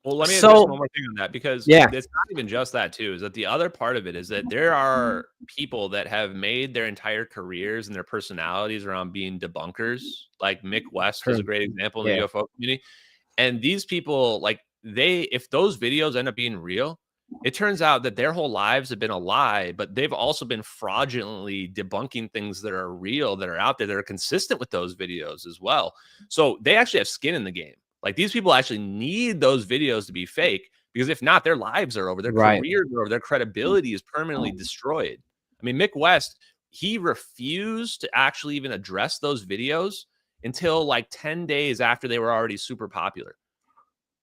Well, let me address one more thing on that, because it's not even just that too, is that the other part of it is that there are people that have made their entire careers and their personalities around being debunkers. Like Mick West is a great example in the UFO community. And these people, like if those videos end up being real, it turns out that their whole lives have been a lie, but they've also been fraudulently debunking things that are real, that are out there, that are consistent with those videos as well. So they actually have skin in the game. Like these people actually need those videos to be fake, because if not, their lives are over, their careers are over, their credibility is permanently destroyed. I mean, Mick West, he refused to actually even address those videos until like 10 days after they were already super popular.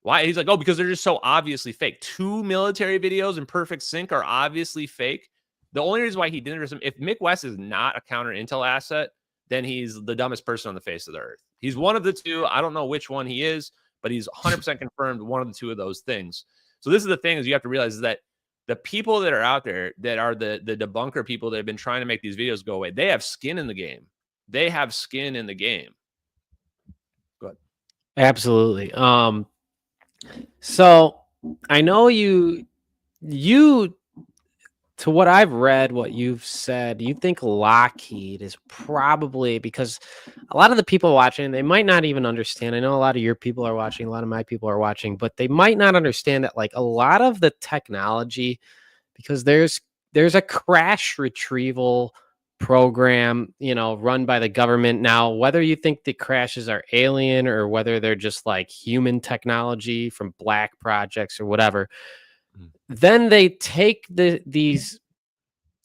Why? He's like, oh, because they're just so obviously fake. 2 military videos in perfect sync are obviously fake. The only reason why he didn't address them, if Mick West is not a counter intel asset, then he's the dumbest person on the face of the earth. He's one of the two. I don't know which one he is, but he's 100% confirmed one of the two of those things. So this is the thing, is you have to realize is that the people that are out there that are the debunker people that have been trying to make these videos go away, they have skin in the game. They have skin in the game. Go ahead. Absolutely. So I know you to what I've read, what you've said, you think Lockheed is probably, because a lot of the people watching, they might not even understand. I know a lot of your people are watching, a lot of my people are watching, but they might not understand that like a lot of the technology, because there's a crash retrieval program, run by the government. Now, whether you think the crashes are alien or whether they're just like human technology from black projects or whatever, then they take these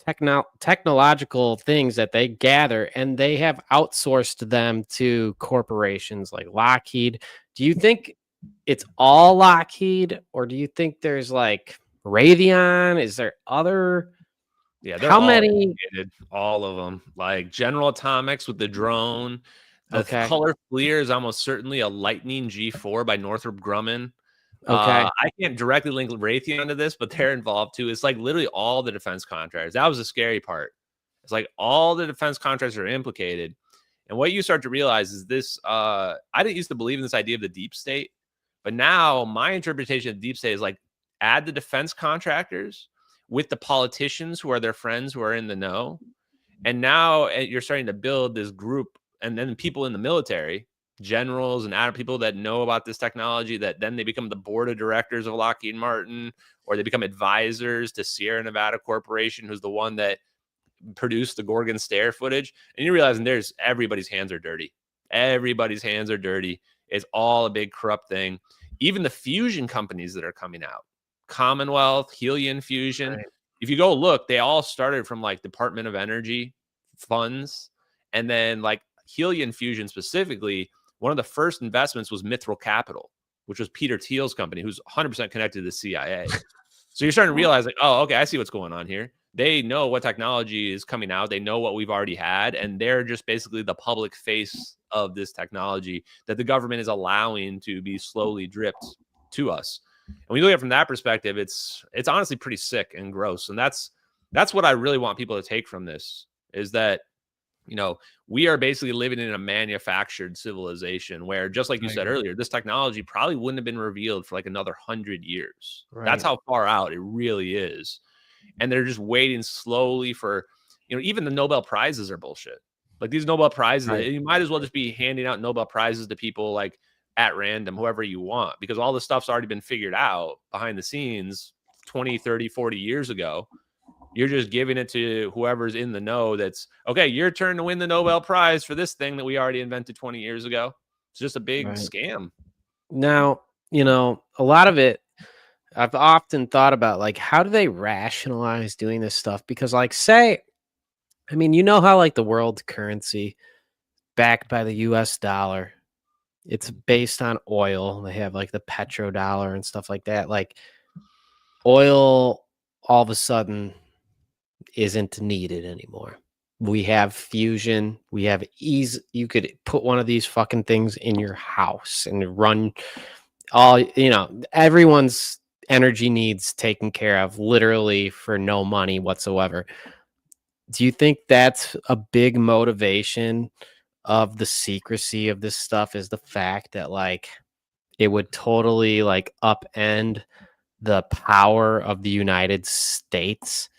technological things that they gather and they have outsourced them to corporations like Lockheed. Do you think it's all Lockheed, or do you think there's like Raytheon? Is there other? Yeah, they're How all many? implicated, all of them. Like General Atomics with the drone. The Okay. color FLIR is almost certainly a Lightning G4 by Northrop Grumman. Okay. I can't directly link Raytheon to this, but they're involved too. It's like literally all the defense contractors. That was the scary part. It's like all the defense contractors are implicated. And what you start to realize is this, I didn't used to believe in this idea of the deep state, but now my interpretation of deep state is like add the defense contractors with the politicians who are their friends who are in the know. And now you're starting to build this group, and then people in the military, generals and other people that know about this technology, that then they become the board of directors of Lockheed Martin, or they become advisors to Sierra Nevada Corporation, who's the one that produced the Gorgon Stair footage. And you're realizing there's everybody's hands are dirty. Everybody's hands are dirty. It's all a big corrupt thing. Even the fusion companies that are coming out, Commonwealth, Helion Fusion. Right. If you go look, they all started from like Department of Energy funds. And then like Helion Fusion specifically, one of the first investments was Mithril Capital, which was Peter Thiel's company, who's 100% connected to the CIA. So you're starting to realize like, oh, okay, I see what's going on here. They know what technology is coming out. They know what we've already had. And they're just basically the public face of this technology that the government is allowing to be slowly dripped to us. And when you look at it from that perspective, it's honestly pretty sick and gross. And that's what I really want people to take from this, is that, we are basically living in a manufactured civilization where, just like you said earlier, this technology probably wouldn't have been revealed for like another 100 years. Right. That's how far out it really is. And they're just waiting slowly for, even the Nobel Prizes are bullshit. Like these Nobel Prizes, you might as well just be handing out Nobel Prizes to people like at random, whoever you want, because all the stuff's already been figured out behind the scenes 20, 30, 40 years ago. You're just giving it to whoever's in the know that's, okay, your turn to win the Nobel Prize for this thing that we already invented 20 years ago. It's just a big scam. Now, a lot of it, I've often thought about, like, how do they rationalize doing this stuff? Because, like, how, like, the world currency backed by the US dollar, it's based on oil. They have, like, the petrodollar and stuff like that. Like, oil all of a sudden isn't needed anymore. We have fusion. We have ease. You could put one of these fucking things in your house and run all, everyone's energy needs taken care of literally for no money whatsoever. Do you think that's a big motivation of the secrecy of this stuff, is the fact that like it would totally like upend the power of the United States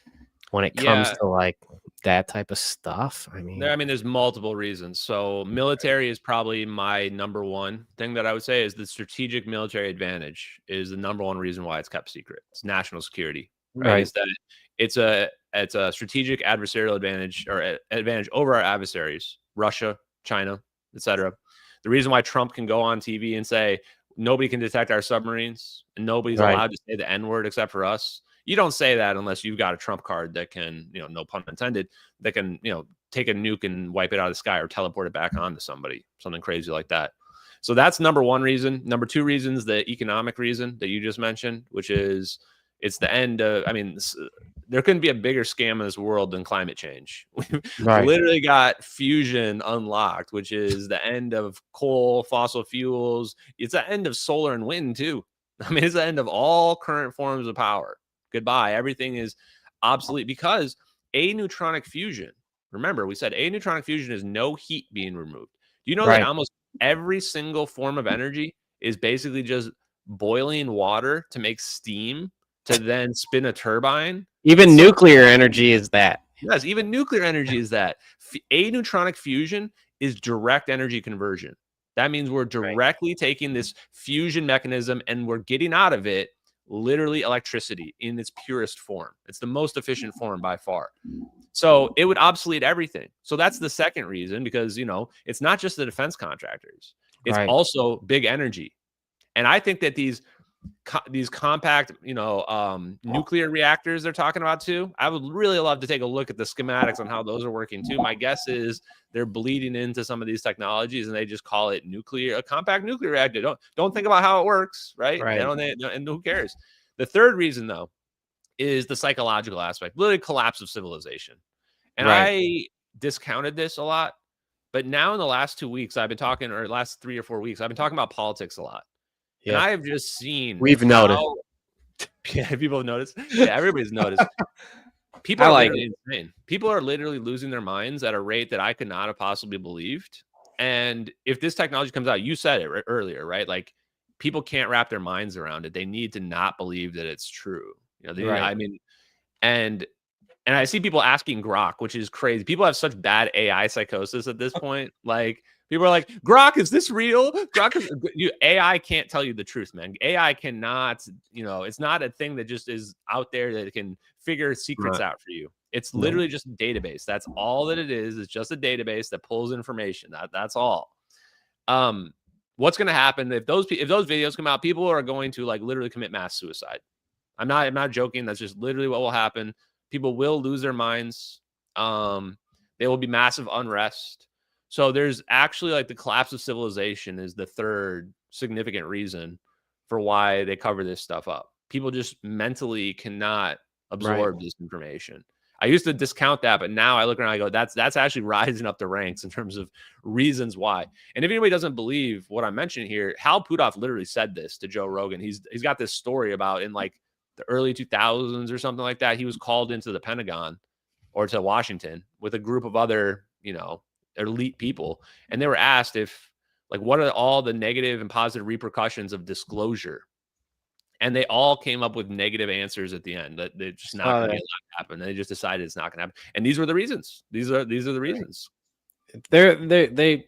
when it comes to like that type of stuff? I mean, there's multiple reasons. So military is probably my number one thing that I would say is the strategic military advantage is the number one reason why it's kept secret. It's national security, right? Is that it's a strategic adversarial advantage, or advantage over our adversaries, Russia, China, etc. The reason why Trump can go on TV and say nobody can detect our submarines and nobody's allowed to say the N-word except for us. You don't say that unless you've got a Trump card that can, no pun intended, that can, take a nuke and wipe it out of the sky or teleport it back onto somebody, something crazy like that. So that's number one reason. Number two reason is the economic reason that you just mentioned, which is it's the end of, there couldn't be a bigger scam in this world than climate change. We've literally got fusion unlocked, which is the end of coal, fossil fuels. It's the end of solar and wind too. It's the end of all current forms of power. Goodbye. Everything is obsolete because aneutronic fusion. Remember, we said aneutronic fusion is no heat being removed. Do you know that almost every single form of energy is basically just boiling water to make steam to then spin a turbine? Even nuclear energy is that. Yes, even nuclear energy is that. Aneutronic fusion is direct energy conversion. That means we're directly taking this fusion mechanism and we're getting out of it literally electricity in its purest form. It's the most efficient form by far. So it would obsolete everything. So that's the second reason, because, you know, it's not just the defense contractors. It's also big energy. And I think that these compact, you know, nuclear reactors they're talking about too, I would really love to take a look at the schematics on how those are working too. My guess is they're bleeding into some of these technologies and they just call it a compact nuclear reactor. Don't think about how it works, right? And who cares? The third reason, though, is the psychological aspect, literally collapse of civilization. And I discounted this a lot, but now in the last 2 weeks, I've been talking, or last 3 or 4 weeks, I've been talking about politics a lot. And I have just seen noticed. Yeah, people have noticed. Yeah, everybody's noticed. People are literally insane. People are literally losing their minds at a rate that I could not have possibly believed. And if this technology comes out, you said it earlier, right? Like, people can't wrap their minds around it. They need to not believe that it's true. You know, I mean, and I see people asking Grok, which is crazy. People have such bad AI psychosis at this point. Like, people are like, Grok, is this real? Grok is AI can't tell you the truth, man. AI cannot, you know, it's not a thing that just is out there that can figure secrets out for you. It's literally just a database. That's all that it is. It's just a database that pulls information. That's all. What's going to happen if those videos come out? People are going to like literally commit mass suicide. I'm not joking. That's just literally what will happen. People will lose their minds. There will be massive unrest. So there's actually like the collapse of civilization is the third significant reason for why they cover this stuff up. People just mentally cannot absorb this information. I used to discount that, but now I look around and I go, that's actually rising up the ranks in terms of reasons why. And if anybody doesn't believe what I'm mentioning here, Hal Puthoff literally said this to Joe Rogan. He's got this story about in like the early 2000s or something like that. He was called into the Pentagon or to Washington with a group of other, you know, elite people. And they were asked if, like, what are all the negative and positive repercussions of disclosure? And they all came up with negative answers at the end, that they're just not going to be allowed to happen. They just decided it's not going to happen. And these were the reasons. These are the reasons. They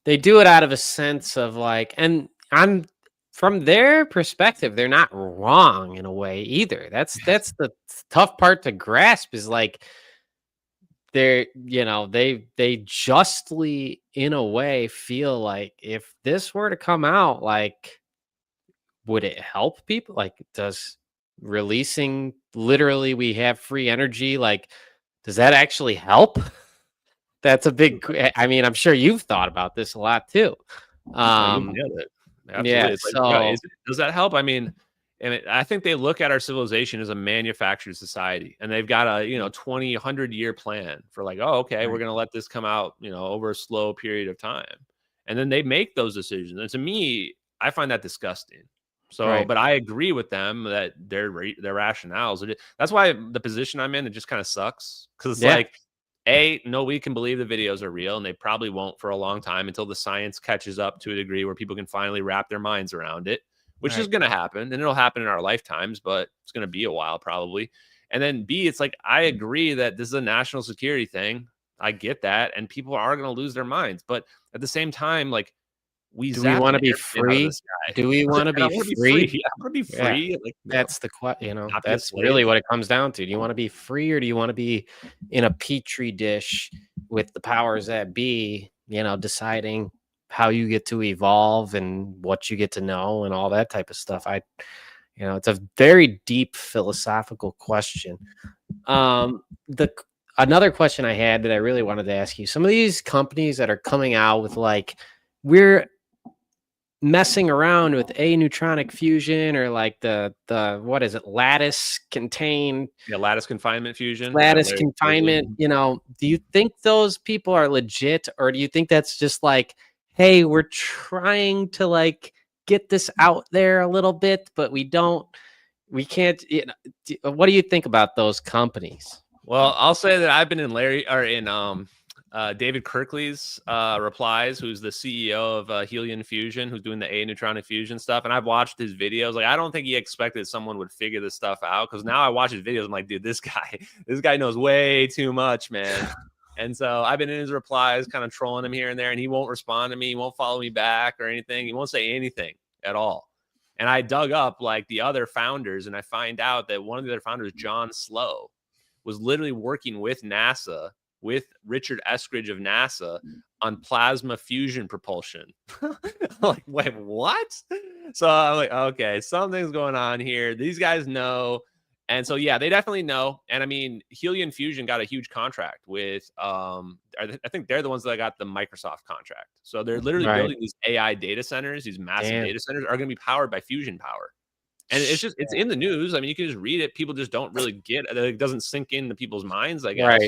do it out of a sense of like, and I'm from their perspective, they're not wrong in a way either. That's the tough part to grasp, is like they're, you know, they justly in a way feel like if this were to come out, like, would it help people? Like, does releasing literally we have free energy, like, does that actually help? That's a big, I mean, I'm sure you've thought about this a lot too. Absolutely. Yeah, so does that help? I mean, I think they look at our civilization as a manufactured society, and they've got a, you know, 20, 100-year plan for like, oh, okay, we're going to let this come out, you know, over a slow period of time. And then they make those decisions. And to me, I find that disgusting. So, but I agree with them that their rationales. That's why the position I'm in, it just kind of sucks, because it's like, nobody can believe the videos are real, and they probably won't for a long time until the science catches up to a degree where people can finally wrap their minds around it, which is going to happen, and it'll happen in our lifetimes, but it's going to be a while probably. And then B, it's like, I agree that this is a national security thing. I get that, and people are going to lose their minds, but at the same time, like, do we want to be free? Do we want to be free? Yeah, I want to be free. Yeah. Like, that's the question. You know, that's really what it comes down to. Do you want to be free, or do you want to be in a petri dish with the powers that be, you know, deciding how you get to evolve and what you get to know and all that type of stuff? You know, it's a very deep philosophical question. Another question I had that I really wanted to ask you, some of these companies that are coming out with like, we're messing around with neutronic fusion, or like the what is it, lattice confinement fusion, you know, do you think those people are legit, or do you think that's just like, hey, we're trying to like get this out there a little bit, but we can't, you know, what do you think about those companies? Well, I'll say that I've been in David Kirkley's replies, who's the CEO of Helion Fusion, who's doing the neutronic fusion stuff. And I've watched his videos. Like, I don't think he expected someone would figure this stuff out, because now I watch his videos, I'm like, dude, this guy knows way too much, man. And so I've been in his replies, kind of trolling him here and there, and he won't respond to me. He won't follow me back or anything. He won't say anything at all. And I dug up like the other founders, and I find out that one of the other founders, John Slow, was literally working with NASA, with Richard Eskridge of NASA, on plasma fusion propulsion. Like, wait, what? So I'm like, okay, something's going on here. These guys know. And so, yeah, they definitely know. And I mean, Helium Fusion got a huge contract with, I think they're the ones that got the Microsoft contract. So they're literally building these AI data centers. These massive data centers are going to be powered by fusion power. And it's just, it's in the news. I mean, you can just read it. People just don't really get it. It doesn't sink into people's minds, I guess,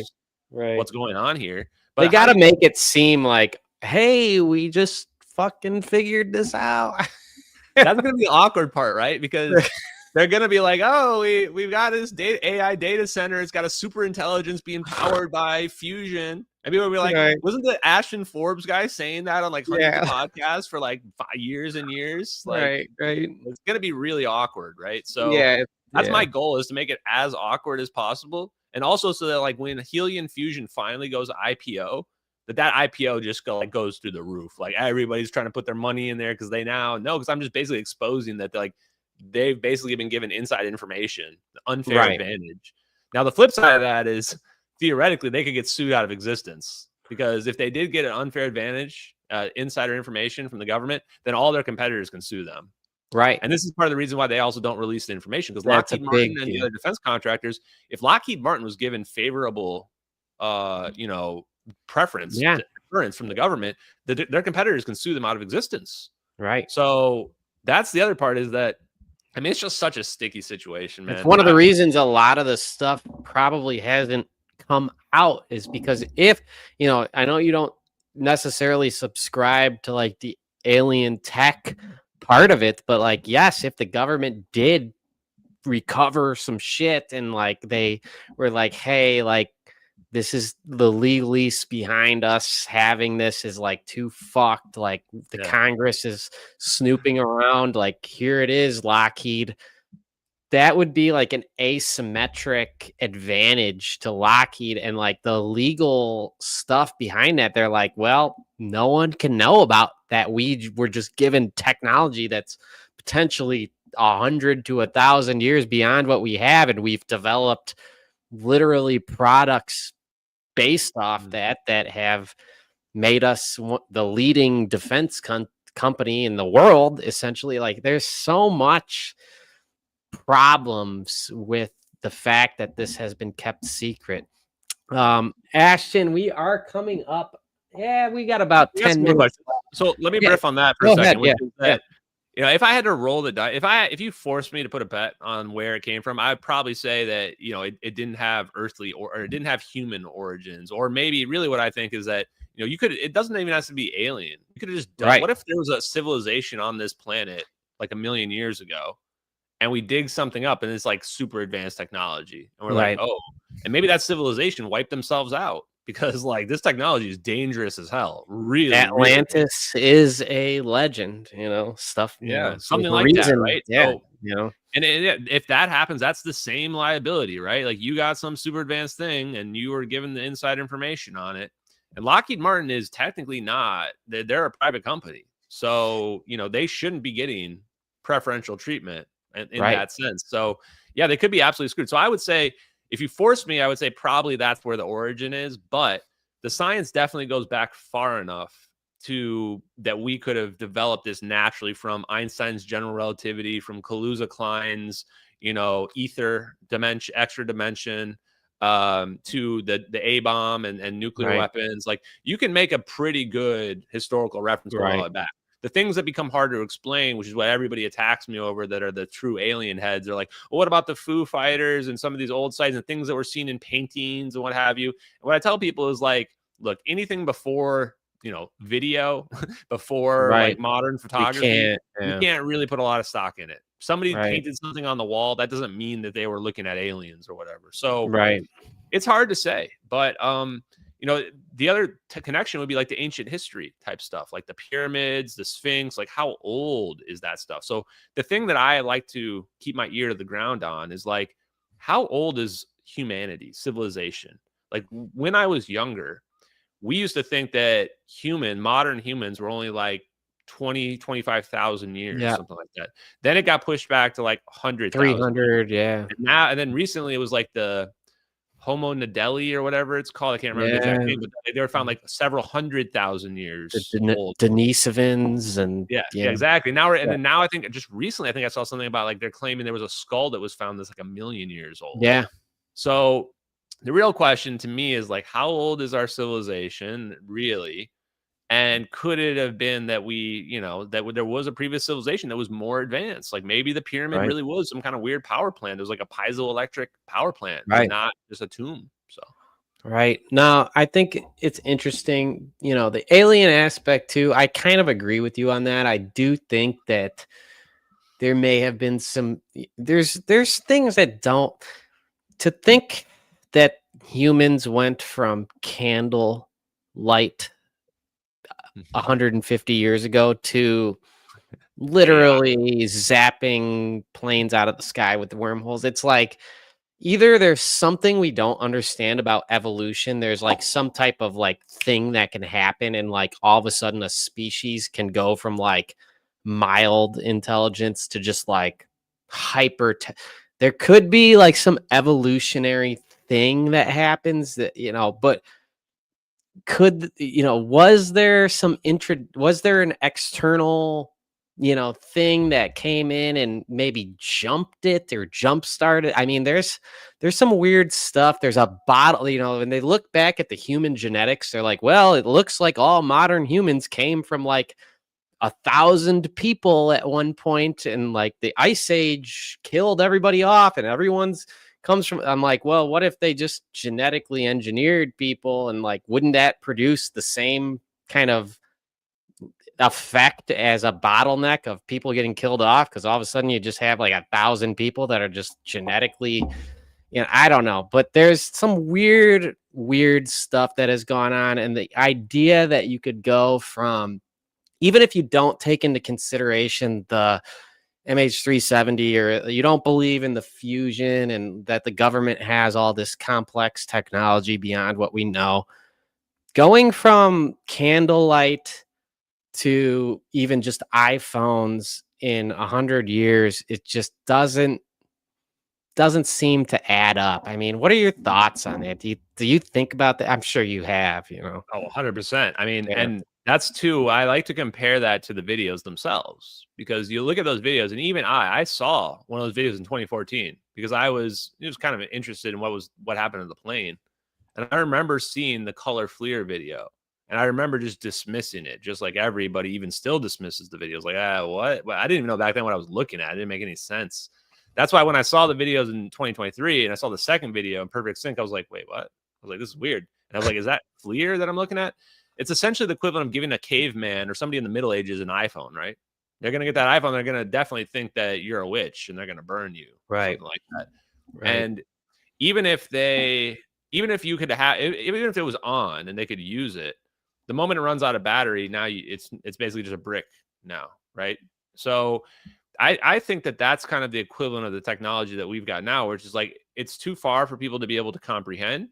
what's going on here. But they got to make it seem like, hey, we just fucking figured this out. That's going to be the awkward part, right? Because they're going to be like, oh, we've got this AI data center. It's got a super intelligence being powered by fusion. And people will be like, wasn't the Ashton Forbes guy saying that on like hundreds of podcasts for like 5 years and years? Like, it's going to be really awkward, right? So that's my goal, is to make it as awkward as possible. And also so that like when Helium Fusion finally goes IPO, that IPO just goes through the roof. Like everybody's trying to put their money in there because they now know, because I'm just basically exposing that they've basically been given inside information, unfair advantage. Now, the flip side of that is theoretically they could get sued out of existence, because if they did get an unfair advantage, insider information from the government, then all their competitors can sue them. Right. And this is part of the reason why they also don't release the information, because Lockheed Martin and the other defense contractors, if Lockheed Martin was given favorable, preference from the government, their competitors can sue them out of existence. Right. So that's the other part, is that, I mean, it's just such a sticky situation, man. It's one of the reasons a lot of the stuff probably hasn't come out, is because if, I know you don't necessarily subscribe to like the alien tech part of it, but like, yes, if the government did recover some shit and like they were like, hey, like, this is the legalese behind us having this is like too fucked. Like the Congress is snooping around. Like, here it is, Lockheed. That would be like an asymmetric advantage to Lockheed, and like the legal stuff behind that. They're like, well, no one can know about that. We were just given technology that's potentially 100 to 1,000 years beyond what we have, and we've developed literally products based off that have made us the leading defense company in the world, essentially. Like, there's so much problems with the fact that this has been kept secret. Ashton, we are coming up. Yeah, we got about 10 minutes. So let me brief on that for a second. If I had to roll the dice, if you forced me to put a bet on where it came from, I'd probably say that, it didn't have earthly or it didn't have human origins. Or maybe really what I think is that, it doesn't even have to be alien. You could have just done, what if there was a civilization on this planet like 1 million years ago, and we dig something up and it's like super advanced technology, and we're like, oh, and maybe that civilization wiped themselves out, because like this technology is dangerous as hell. Really, Atlantis is a legend, stuff. Something like that, right? Yeah, so, and if that happens, that's the same liability, right? Like, you got some super advanced thing and you were given the inside information on it. And Lockheed Martin is technically not. They're a private company, so they shouldn't be getting preferential treatment in that sense. So yeah, they could be absolutely screwed. So I would say, if you force me, I would say probably that's where the origin is. But the science definitely goes back far enough to that we could have developed this naturally from Einstein's general relativity, from Kaluza-Klein's, ether dimension, extra dimension, to the A-bomb and nuclear weapons. Like, you can make a pretty good historical reference all the way back. The things that become hard to explain, which is what everybody attacks me over, that are the true alien heads, are like, well, what about the Foo Fighters and some of these old sites and things that were seen in paintings and what have you? And what I tell people is like, look, anything before, video, before like modern photography, you can't really put a lot of stock in it. Somebody painted something on the wall, that doesn't mean that they were looking at aliens or whatever. So it's hard to say, but the other connection would be like the ancient history type stuff, like the pyramids, the Sphinx. Like, how old is that stuff? So the thing that I like to keep my ear to the ground on is like, how old is humanity, civilization? Like, when I was younger, we used to think that modern humans were only like 25,000 years, Yeah. something like that. Then it got pushed back to like 100,000. 300, yeah. And then recently it was like the Homo nideli or whatever it's called. I can't remember the exact Yeah. name, but they were found like several 100,000 The years old. Denisovans and Yeah, exactly. And now I think just recently, I think I saw something about like they're claiming there was a skull that was found that's like 1,000,000 years old. Yeah. So the real question to me is like, how old is our civilization really? And could it have been that there was a previous civilization that was more advanced? Like maybe the pyramid Right. really was some kind of weird power plant. It was like a piezoelectric power plant, Right. not just a tomb. So Right. Now, I think it's interesting, the alien aspect too. I kind of agree with you on that. I do think that there may have been there's things that don't to think that humans went from candle light 150 years ago to literally zapping planes out of the sky with the wormholes. It's like either there's something we don't understand about evolution. There's like some type of like thing that can happen, and like all of a sudden a species can go from like mild intelligence to just like there could be like some evolutionary thing that happens that, but was there was there an external thing that came in and maybe jumped it or jump started? I mean, there's some weird stuff. There's a bottle, when they look back at the human genetics, they're like, well, it looks like all modern humans came from like 1,000 people at one point, and like the ice age killed everybody off, and everyone's comes from. I'm like, well, what if they just genetically engineered people, and like, wouldn't that produce the same kind of effect as a bottleneck of people getting killed off? Because all of a sudden you just have like 1,000 people that are just genetically, I don't know, but there's some weird stuff that has gone on, and the idea that you could go from, even if you don't take into consideration the MH370, or you don't believe in the fusion and that the government has all this complex technology beyond what we know, going from candlelight to even just iPhones in 100 years, it just doesn't seem to add up. I mean, what are your thoughts on it? Do you think about that? I'm sure you have, Oh, 100%. I mean, Yeah. and that's too, I like to compare that to the videos themselves, because you look at those videos, and even I saw one of those videos in 2014 because I was just kind of interested in what happened to the plane. And I remember seeing the color FLIR video, and I remember just dismissing it, just like everybody even still dismisses the videos. Like, what? Well, I didn't even know back then what I was looking at. It didn't make any sense. That's why when I saw the videos in 2023 and I saw the second video in perfect sync, I was like, wait, what? I was like, this is weird. And I was like, is that FLIR that I'm looking at? It's essentially the equivalent of giving a caveman or somebody in the Middle Ages an iPhone, right? They're going to get that iPhone. They're going to definitely think that you're a witch, and they're going to burn you. Right. Something like that. Right. And even if you could have, even if it was on and they could use it, the moment it runs out of battery, now it's basically just a brick now, right? So I think that that's kind of the equivalent of the technology that we've got now, which is like, it's too far for people to be able to comprehend.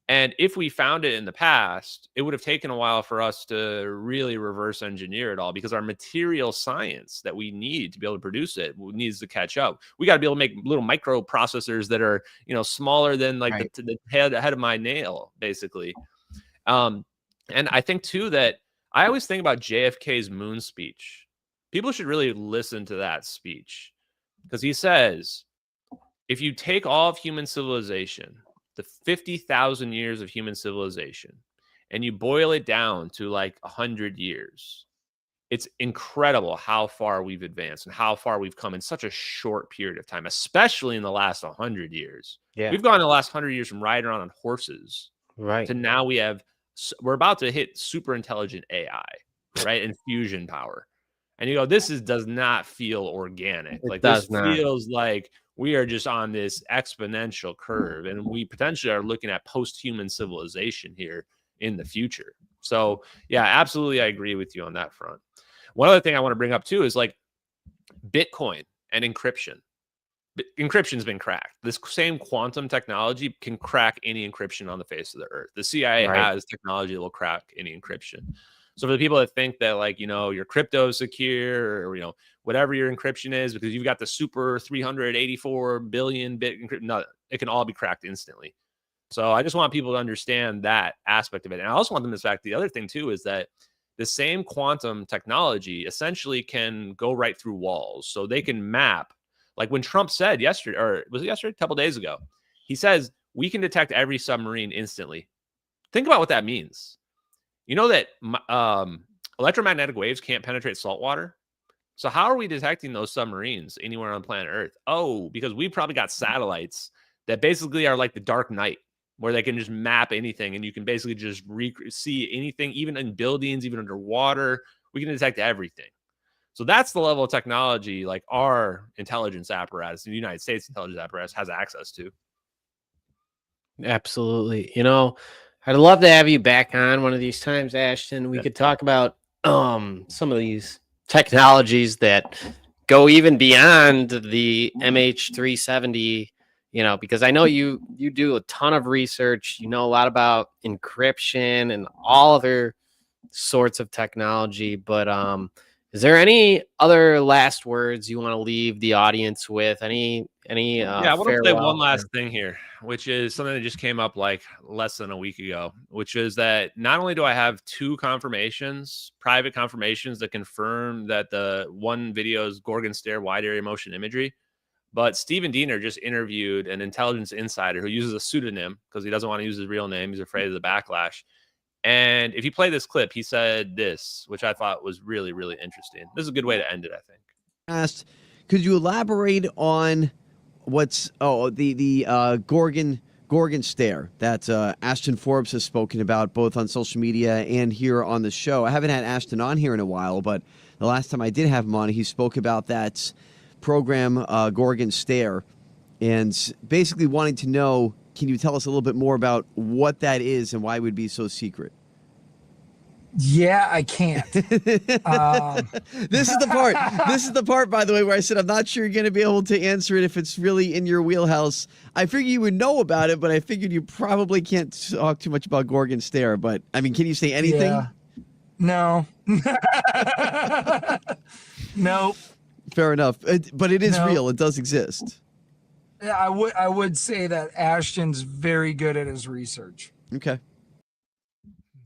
And if we found it in the past, it would have taken a while for us to really reverse engineer it all, because our material science that we need to be able to produce it needs to catch up. We got to be able to make little microprocessors that are, smaller than like Right. the head of my nail, basically. And I think too that I always think about JFK's moon speech. People should really listen to that speech, because he says, if you take all of human civilization, the 50,000 years of human civilization, and you boil it down to like 100 years, it's incredible how far we've advanced and how far we've come in such a short period of time, especially in the last 100 years. Yeah. We've gone in the last 100 years from riding around on horses Right. to now we're about to hit super intelligent AI, right? And fusion power. And you go, does not feel organic. It Like, does this not. feels like we are just on this exponential curve, and we potentially are looking at post-human civilization here in the future. So yeah, absolutely, I agree with you on that front. One other thing I want to bring up too is like Bitcoin and encryption. Encryption's been cracked. This same quantum technology can crack any encryption on the face of the earth. The CIA Right. has technology that will crack any encryption. So for the people that think that, like, you know, your crypto is secure, or, you know, whatever your encryption is because you've got the super 384 billion bit encryption, no, it can all be cracked instantly. So I just want people to understand that aspect of it. And I also want them to fact the other thing too is that the same quantum technology essentially can go right through walls. So they can map, like when Trump said yesterday, or was it yesterday, a couple days ago, he says we can detect every submarine instantly. Think about what that means. You know that electromagnetic waves can't penetrate salt water. So how are we detecting those submarines anywhere on planet Earth? Oh, because we've probably got satellites that basically are like the Dark Knight, where they can just map anything and you can basically just see anything, even in buildings, even underwater. We can detect everything. So that's the level of technology like our intelligence apparatus, the United States intelligence apparatus, has access to. Absolutely. You know, I'd love to have you back on one of these times, Ashton. We could talk about some of these technologies that go even beyond the MH370, you know, because I know you do a ton of research, you know a lot about encryption and all other sorts of technology, but is there any other last words you want to leave the audience with? Any Yeah, I want to play one farewell? last thing here, which is something that just came up like less than a week ago, which is that not only do I have 2 confirmations, private confirmations that confirm that the one video is Gorgon stare wide area motion imagery, but Stephen Diener just interviewed an intelligence insider who uses a pseudonym because he doesn't want to use his real name. He's afraid of the backlash. And if you play this clip, he said this, which I thought was really, really interesting. This is a good way to end it, I think. Asked, could you elaborate on what's the Gorgon stare that Ashton Forbes has spoken about both on social media and here on the show? I haven't had Ashton on here in a while, but the last time I did have him on, he spoke about that program, Gorgon stare, and basically wanting to know, can you tell us a little bit more about what that is and why it would be so secret? Yeah, I can't. This is the part. This is the part, by the way, where I said I'm not sure you're going to be able to answer it if it's really in your wheelhouse. I figured you would know about it, but I figured you probably can't talk too much about Gorgon stare. But I mean, can you say anything? Yeah. No. Nope. Fair enough. But it is real. It does exist. Yeah, I would say that Ashton's very good at his research. Okay.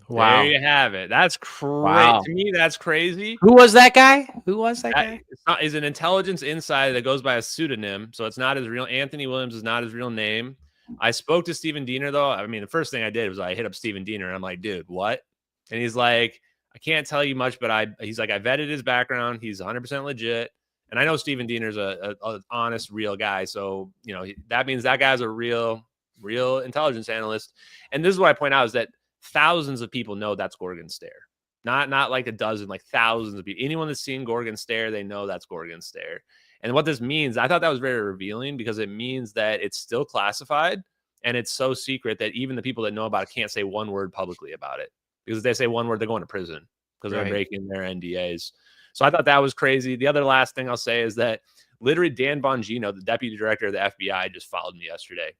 Wow. There you have it. That's crazy. Wow. To me, that's crazy. Who was that guy? Who was that guy? Is an intelligence insider that goes by a pseudonym. So it's not his real. Anthony Williams is not his real name. I spoke to Stephen Diener, though. I mean, the first thing I did was I hit up Stephen Diener, and I'm like, dude, what? And he's like, I can't tell you much, but he's like, I vetted his background. He's 100% legit. And I know Stephen Diener's a honest, real guy. So, you know, that means that guy's a real intelligence analyst. And this is what I point out is that thousands of people know that's Gorgon stare. Not like a dozen, like thousands of people. Anyone that's seen Gorgon stare, they know that's Gorgon stare. And what this means, I thought that was very revealing because it means that it's still classified and it's so secret that even the people that know about it can't say one word publicly about it. Because if they say one word, they're going to prison because they're breaking their NDAs. So I thought that was crazy. The other last thing I'll say is that literally Dan Bongino, the deputy director of the FBI, just followed me yesterday.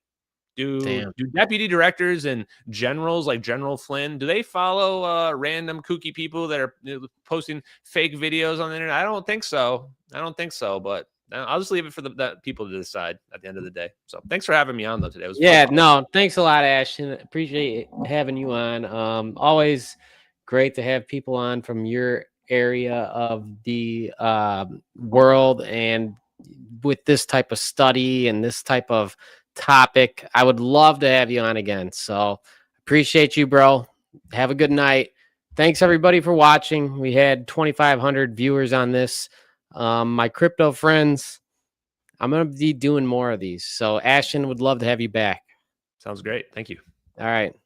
Do deputy directors and generals like General Flynn, do they follow random kooky people that are posting fake videos on the internet? I don't think so. But I'll just leave it for the people to decide at the end of the day. So thanks for having me on, though, today. It was fun. No, thanks a lot, Ashton. Appreciate having you on. Always great to have people on from your area of the world, and with this type of study and this type of topic, I would love to have you on again. So appreciate you, bro. Have a good night. Thanks everybody for watching. We had 2,500 viewers on this. My crypto friends, I'm going to be doing more of these. So Ashton would love to have you back. Sounds great. Thank you. All right.